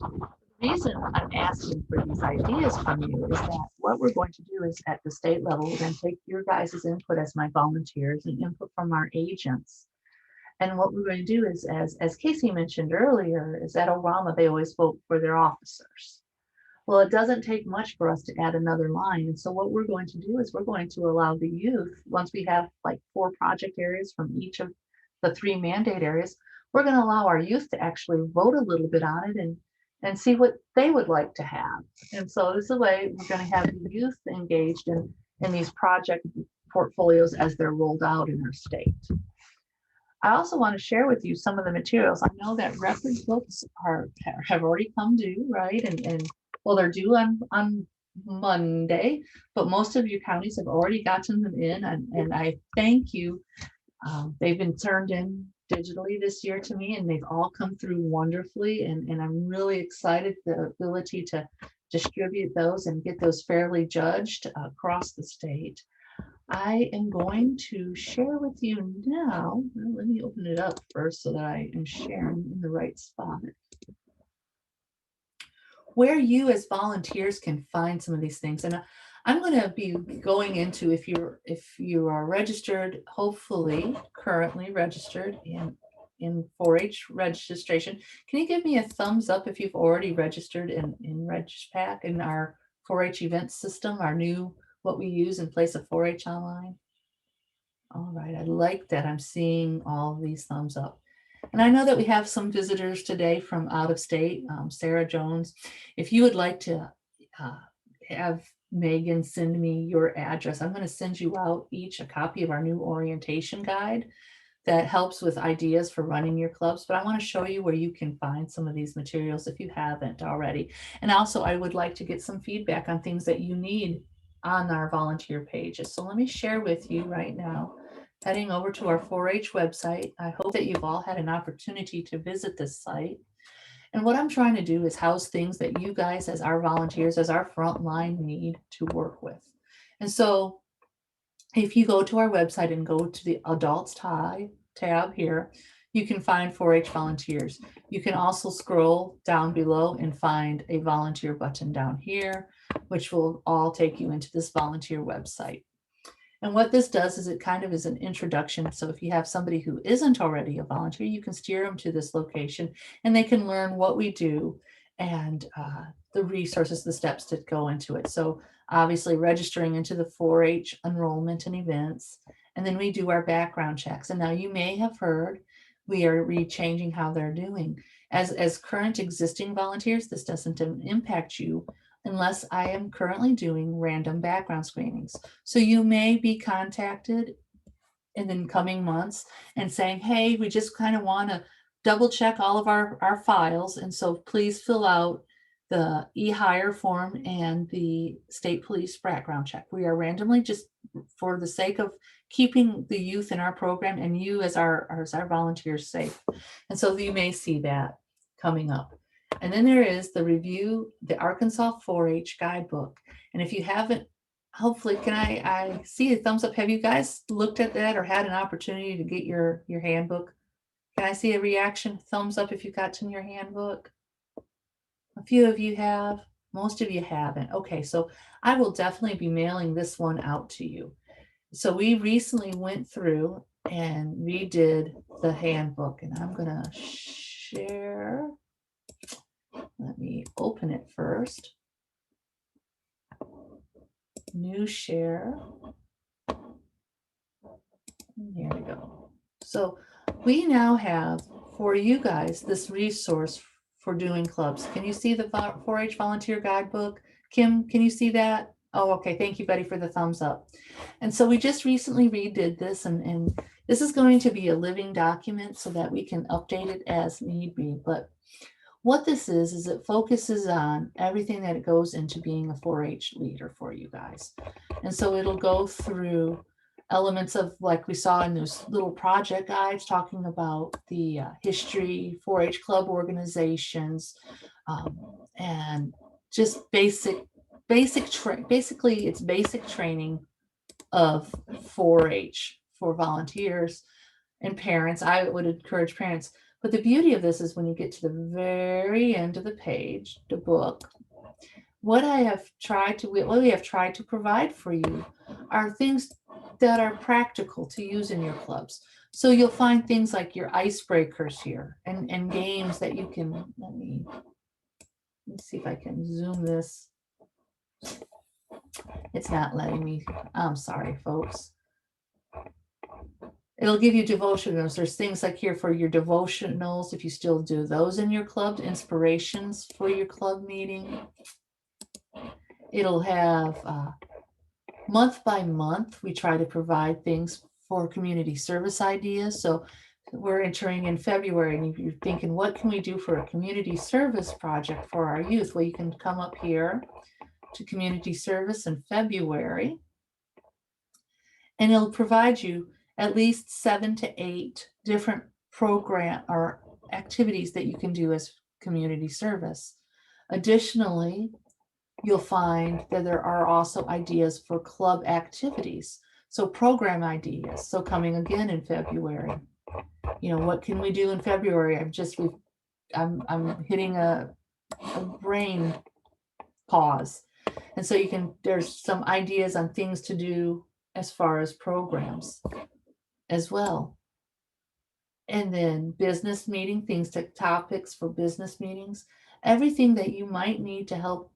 The reason I'm asking for these ideas from you is that what we're going to do is at the state level, we're going to take your guys' input as my volunteers and input from our agents. And what we're going to do is, as Casey mentioned earlier, is at Orama, they always vote for their officers. Well, it doesn't take much for us to add another line. And so what we're going to do is we're going to allow the youth, once we have like 4 project areas from each of the 3 mandate areas, we're going to allow our youth to actually vote a little bit on it and see what they would like to have. And so this is the way we're going to have the youth engaged in these project portfolios as they're rolled out in our state. I also want to share with you some of the materials. I know that reference books have already come due, right? And well, they're due on Monday, but most of your counties have already gotten them in, and I thank you. They've been turned in digitally this year to me, and they've all come through wonderfully, and I'm really excited the ability to distribute those and get those fairly judged across the state. I am going to share with you now. Well, let me open it up first so that I am sharing in the right spot. Where you as volunteers can find some of these things. And I'm going to be going into, if you are registered, hopefully currently registered in 4-H registration. Can you give me a thumbs up if you've already registered in RegPack, in our 4-H event system, our new, what we use in place of 4-H online? All right, I like that. I'm seeing all these thumbs up. And I know that we have some visitors today from out of state. Sarah Jones, if you would like to have Megan send me your address, I'm going to send you out each a copy of our new orientation guide that helps with ideas for running your clubs. But I want to show you where you can find some of these materials if you haven't already. And also I would like to get some feedback on things that you need on our volunteer pages. So let me share with you right now, heading over to our 4-H website. I hope that you've all had an opportunity to visit this site. And what I'm trying to do is house things that you guys as our volunteers, as our frontline, need to work with. And so if you go to our website and go to the Adults tab here, you can find 4-H volunteers. You can also scroll down below and find a volunteer button down here, which will all take you into this volunteer website. And what this does is it kind of is an introduction. So if you have somebody who isn't already a volunteer, you can steer them to this location and they can learn what we do and the resources, the steps to go into it. So obviously registering into the 4-H enrollment and events, and then we do our background checks. And now you may have heard we are changing how they're doing. As current existing volunteers, this doesn't impact you unless I am currently doing random background screenings. So you may be contacted in the coming months and saying, hey, we just kind of want to double check all of our files. And so please fill out the e-hire form and the state police background check. We are randomly, just for the sake of keeping the youth in our program and you as our volunteers safe. And so you may see that coming up. And then there is the review, the Arkansas 4-H Guidebook. And if you haven't, hopefully, can I see a thumbs up? Have you guys looked at that or had an opportunity to get your handbook? Can I see a reaction? Thumbs up if you've gotten your handbook. A few of you have, most of you haven't. Okay, so I will definitely be mailing this one out to you. So we recently went through and redid the handbook, and I'm gonna share. Let me open it first. New share. Here we go. So we now have for you guys this resource for doing clubs. Can you see the 4-H volunteer guidebook? Kim, can you see that? Oh, okay. Thank you, Betty, for the thumbs up. And so we just recently redid this, and this is going to be a living document so that we can update it as need be. But what this is it focuses on everything that it goes into being a 4-H leader for you guys. And so it'll go through elements of, like we saw in those little project guides, talking about the history, 4-H club organizations, and just basically it's basic training of 4-H for volunteers and parents. I would encourage parents. But the beauty of this is when you get to the very end of the page, the book, what we have tried to provide for you are things that are practical to use in your clubs. So you'll find things like your icebreakers here and games that you can, let me see if I can zoom this. It's not letting me, I'm sorry, folks. It'll give you devotionals. There's things like here for your devotionals, if you still do those in your club, inspirations for your club meeting. It'll have month by month, we try to provide things for community service ideas. So we're entering in February, and if you're thinking, what can we do for a community service project for our youth? Well, you can come up here to community service in February, and it'll provide you at least 7 to 8 different program or activities that you can do as community service. Additionally, you'll find that there are also ideas for club activities. So program ideas. So coming again in February, what can we do in February? I'm hitting a brain pause. And so there's some ideas on things to do as far as programs as well. And then business meeting, topics for business meetings, everything that you might need to help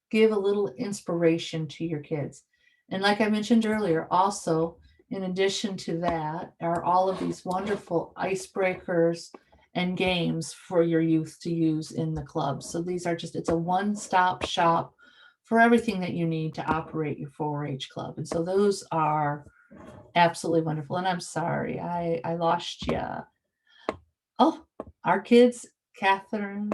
give a little inspiration to your kids. And like I mentioned earlier, also, in addition to that, are all of these wonderful icebreakers and games for your youth to use in the club. So these are it's a one-stop shop for everything that you need to operate your 4-H club. And so those are absolutely wonderful. And I'm sorry, I lost you. Oh, our kids, Catherine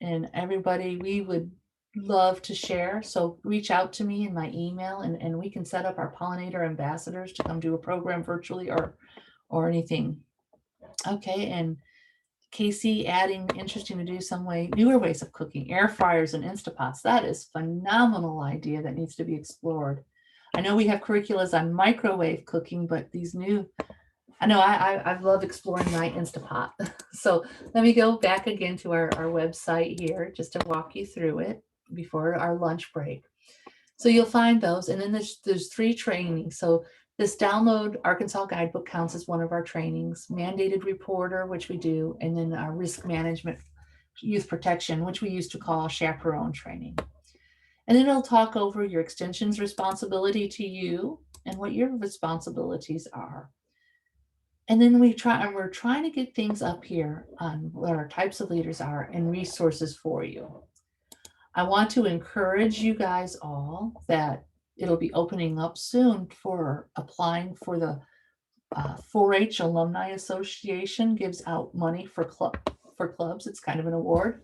and everybody, we would love to share. So reach out to me in my email, and we can set up our pollinator ambassadors to come do a program virtually or anything. Okay, and Casey adding interesting to do some newer ways of cooking, air fryers and Instapots. That is a phenomenal idea that needs to be explored. I know we have curriculums on microwave cooking, but these new, I know I love exploring my Instapot. So let me go back again to our website here just to walk you through it before our lunch break. So you'll find those, and then there's 3 trainings. So this download Arkansas Guidebook counts as one of our trainings, mandated reporter, which we do, and then our risk management, youth protection, which we used to call chaperone training. And then it'll talk over your extension's responsibility to you and what your responsibilities are. And then we're trying to get things up here on what our types of leaders are and resources for you. I want to encourage you guys all that it'll be opening up soon for applying for the 4-H Alumni Association gives out money for clubs. It's kind of an award.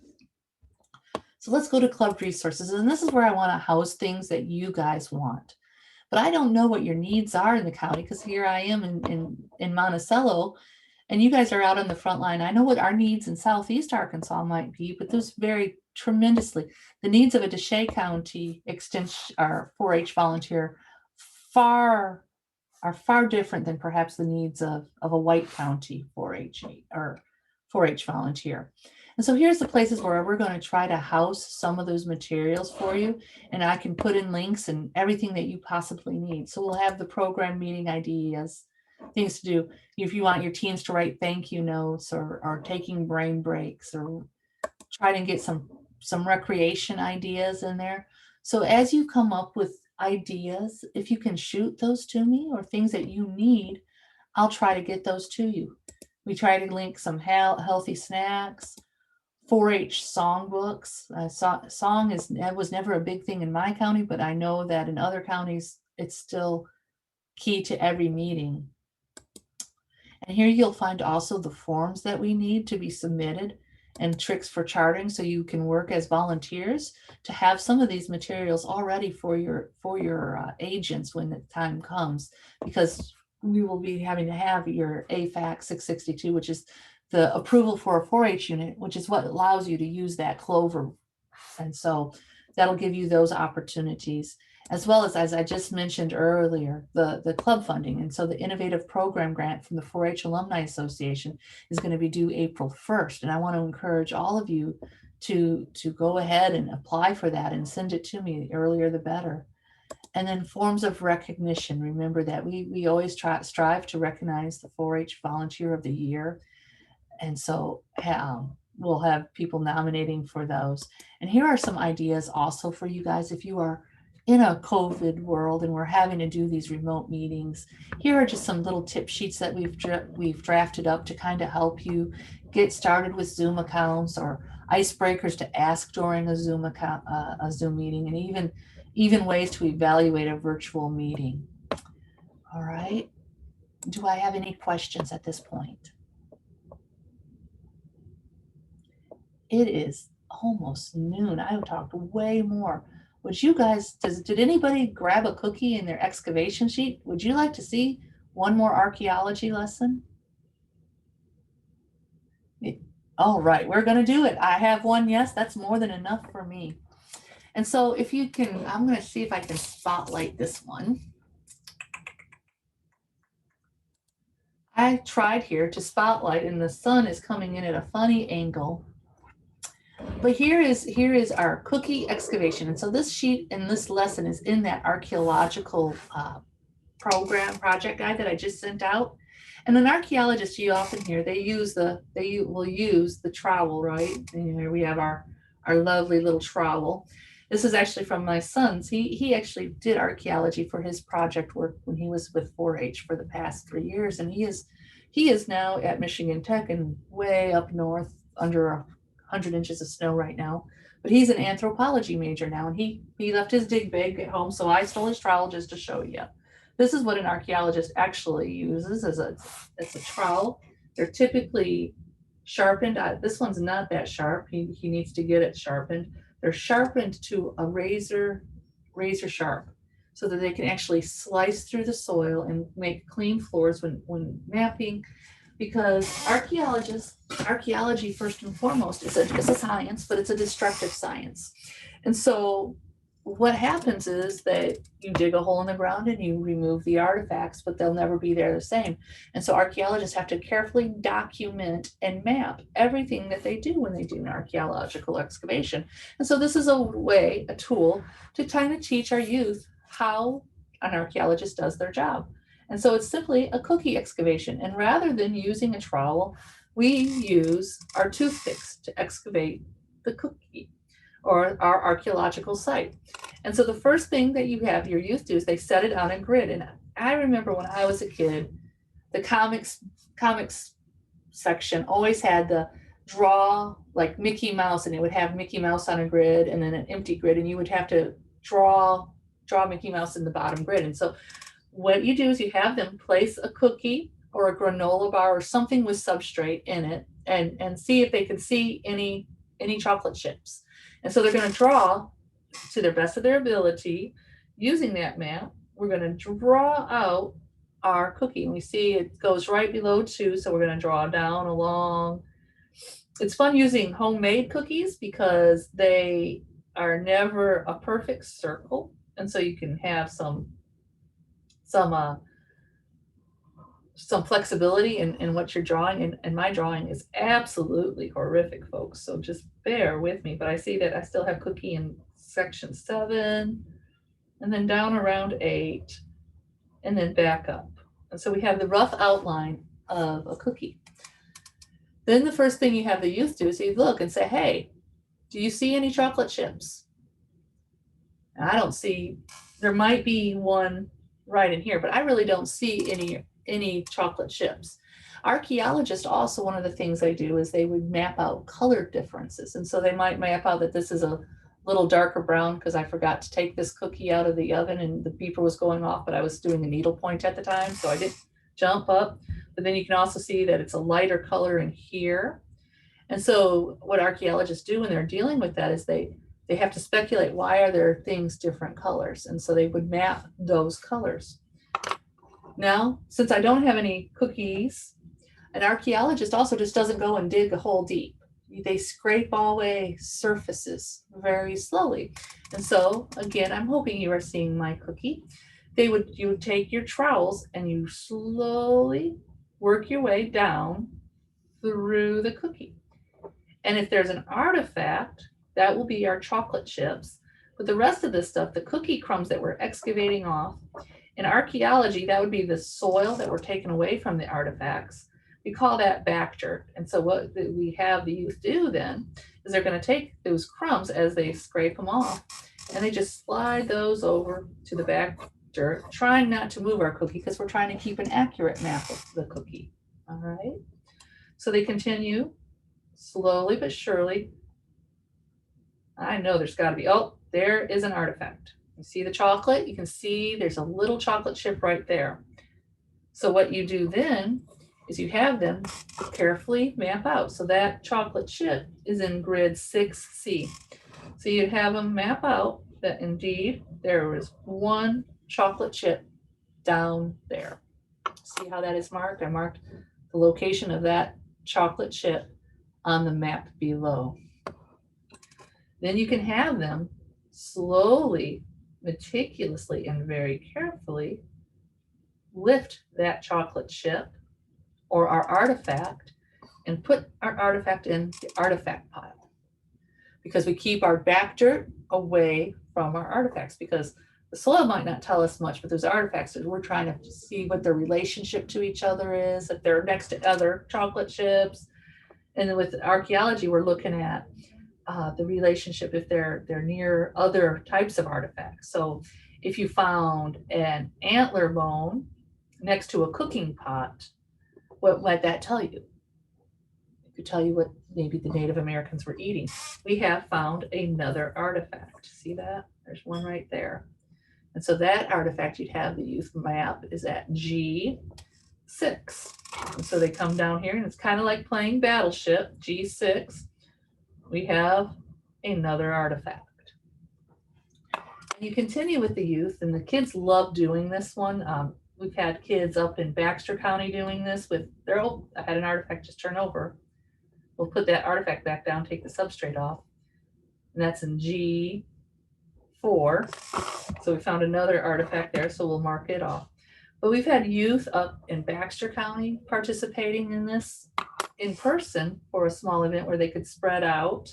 So let's go to club resources. And this is where I want to house things that you guys want. But I don't know what your needs are in the county, because here I am in Monticello, and you guys are out on the front line. I know what our needs in Southeast Arkansas might be, but those vary tremendously. The needs of a Deshay County extension or 4-H volunteer are far different than perhaps the needs of a White County 4-H or 4-H volunteer. And so here's the places where we're going to try to house some of those materials for you. And I can put in links and everything that you possibly need. So we'll have the program meeting ideas, things to do. If you want your teams to write thank you notes or taking brain breaks, or try to get some recreation ideas in there. So as you come up with ideas, if you can shoot those to me or things that you need, I'll try to get those to you. We try to link some healthy snacks, 4-H songbooks. Song was never a big thing in my county, but I know that in other counties, it's still key to every meeting. And here you'll find also the forms that we need to be submitted and tricks for charting, so you can work as volunteers to have some of these materials already for your agents when the time comes, because we will be having to have your AFAC 662, which is the approval for a 4-H unit, which is what allows you to use that Clover. And so that'll give you those opportunities, as well as I just mentioned earlier, the club funding. And so the innovative program grant from the 4-H Alumni Association is going to be due April 1st. And I want to encourage all of you to go ahead and apply for that and send it to me. The earlier, the better. And then forms of recognition. Remember that we always strive to recognize the 4-H Volunteer of the Year. And so we'll have people nominating for those. And here are some ideas also for you guys. If you are in a COVID world and we're having to do these remote meetings, here are just some little tip sheets that we've drafted up to kind of help you get started with Zoom accounts, or icebreakers to ask during a Zoom meeting, and even ways to evaluate a virtual meeting. All right. Do I have any questions at this point? It is almost noon. I have talked way more. Would you guys, did anybody grab a cookie in their excavation sheet? Would you like to see one more archaeology lesson? All right, we're going to do it. I have one. Yes, that's more than enough for me. And so if you can, I'm going to see if I can spotlight this one. I tried here to spotlight, and the sun is coming in at a funny angle. But here is our cookie excavation. And so this sheet and this lesson is in that archaeological project guide that I just sent out. And an archaeologist, you often hear, they will use the trowel, right? And here we have our lovely little trowel. This is actually from my son's. He actually did archaeology for his project work when he was with 4-H for the past 3 years. And he is now at Michigan Tech and way up north under 100 inches of snow right now, but he's an anthropology major now, and he left his dig bag at home, so I stole his trowel just to show you. This is what an archaeologist actually uses as a trowel. They're typically sharpened. This one's not that sharp. He needs to get it sharpened. They're sharpened to a razor sharp, so that they can actually slice through the soil and make clean floors when mapping. Because archaeology first and foremost is a science, but it's a destructive science. And so what happens is that you dig a hole in the ground and you remove the artifacts, but they'll never be there the same. And so archaeologists have to carefully document and map everything that they do when they do an archaeological excavation. And so this is a tool to kind of teach our youth how an archaeologist does their job. And so it's simply a cookie excavation. And rather than using a trowel, we use our toothpicks to excavate the cookie or our archaeological site. And so the first thing that you have your youth do is they set it on a grid. And I remember when I was a kid, the comics section always had the draw like Mickey Mouse, and it would have Mickey Mouse on a grid and then an empty grid, and you would have to draw Mickey Mouse in the bottom grid. And so what you do is you have them place a cookie or a granola bar or something with substrate in it, and see if they can see any chocolate chips. And so they're going to draw to their best of their ability using that map. We're going to draw out our cookie. And we see it goes right below 2. So we're going to draw down along. It's fun using homemade cookies because they are never a perfect circle. And so you can have some flexibility in what you're drawing. And my drawing is absolutely horrific, folks. So just bear with me. But I see that I still have cookie in section 7 and then down around 8 and then back up. And so we have the rough outline of a cookie. Then the first thing you have the youth do is you look and say, hey, do you see any chocolate chips? And I don't see, there might be one right in here, but I really don't see any chocolate chips. Archaeologists also, one of the things they do is they would map out color differences. And so they might map out that this is a little darker brown because I forgot to take this cookie out of the oven and the beeper was going off, but I was doing a needle point at the time. So I didn't jump up, but then you can also see that it's a lighter color in here. And so what archaeologists do when they're dealing with that is they have to speculate, why are there things different colors? And so they would map those colors. Now, since I don't have any cookies, an archaeologist also just doesn't go and dig a hole deep. They scrape away surfaces very slowly. And so again, I'm hoping you are seeing my cookie. You would take your trowels and you slowly work your way down through the cookie. And if there's an artifact, that will be our chocolate chips. But the rest of this stuff, the cookie crumbs that we're excavating off, in archaeology, that would be the soil that were taken away from the artifacts. We call that back dirt. And so what we have the youth do then is they're going to take those crumbs as they scrape them off, and they just slide those over to the back dirt, trying not to move our cookie because we're trying to keep an accurate map of the cookie. All right. So they continue slowly but surely. I know there's got to be, oh, there is an artifact. You see the chocolate? You can see there's a little chocolate chip right there. So what you do then is you have them carefully map out. So that chocolate chip is in grid 6C. So you have them map out that indeed there is one chocolate chip down there. See how that is marked? I marked the location of that chocolate chip on the map below. Then you can have them slowly, meticulously, and very carefully lift that chocolate chip or our artifact and put our artifact in the artifact pile, because we keep our back dirt away from our artifacts, because the soil might not tell us much, but those artifacts, we're trying to see what their relationship to each other is, if they're next to other chocolate chips. And then with archaeology, we're looking at the relationship if they're near other types of artifacts. So if you found an antler bone next to a cooking pot, what might that tell you? It could tell you what maybe the Native Americans were eating. We have found another artifact. See that? There's one right there. And so that artifact you'd have the youth map is at G6. And so they come down here and it's kind of like playing Battleship, G6. We have another artifact. And you continue with the youth, and the kids love doing this one. We've had kids up in Baxter County doing this with their old, I had an artifact just turn over. We'll put that artifact back down, take the substrate off. And that's in G4. So we found another artifact there, so we'll mark it off. But we've had youth up in Baxter County participating in this in person for a small event where they could spread out.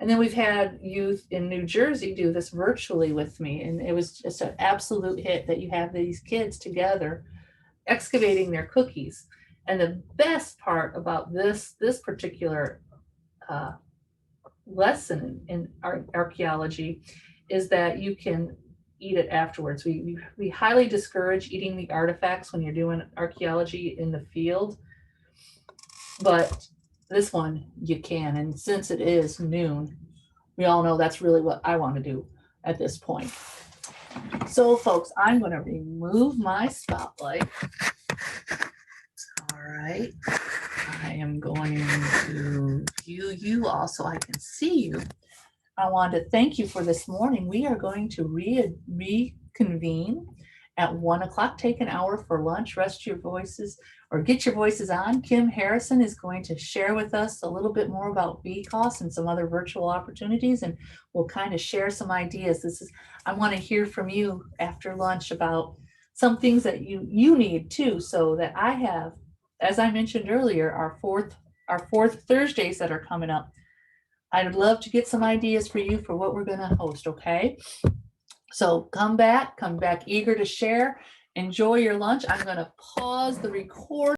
And then we've had youth in New Jersey do this virtually with me. And it was just an absolute hit that you have these kids together excavating their cookies. And the best part about this particular lesson in archaeology is that you can eat it afterwards. We highly discourage eating the artifacts when you're doing archaeology in the field. But this one you can, and since it is noon, we all know that's really what I want to do at this point. So folks, I'm going to remove my spotlight. All right. I am going to view you all so I can see you. I wanted to thank you for this morning. We are going to reconvene at 1 o'clock. Take an hour for lunch, rest your voices, or get your voices on. Kim Harrison is going to share with us a little bit more about BCOS and some other virtual opportunities, and we'll kind of share some ideas. I want to hear from you after lunch about some things that you need too, so that I have, as I mentioned earlier, our fourth Thursdays that are coming up. I'd love to get some ideas for you for what we're going to host, okay? So come back eager to share. Enjoy your lunch. I'm going to pause the recording.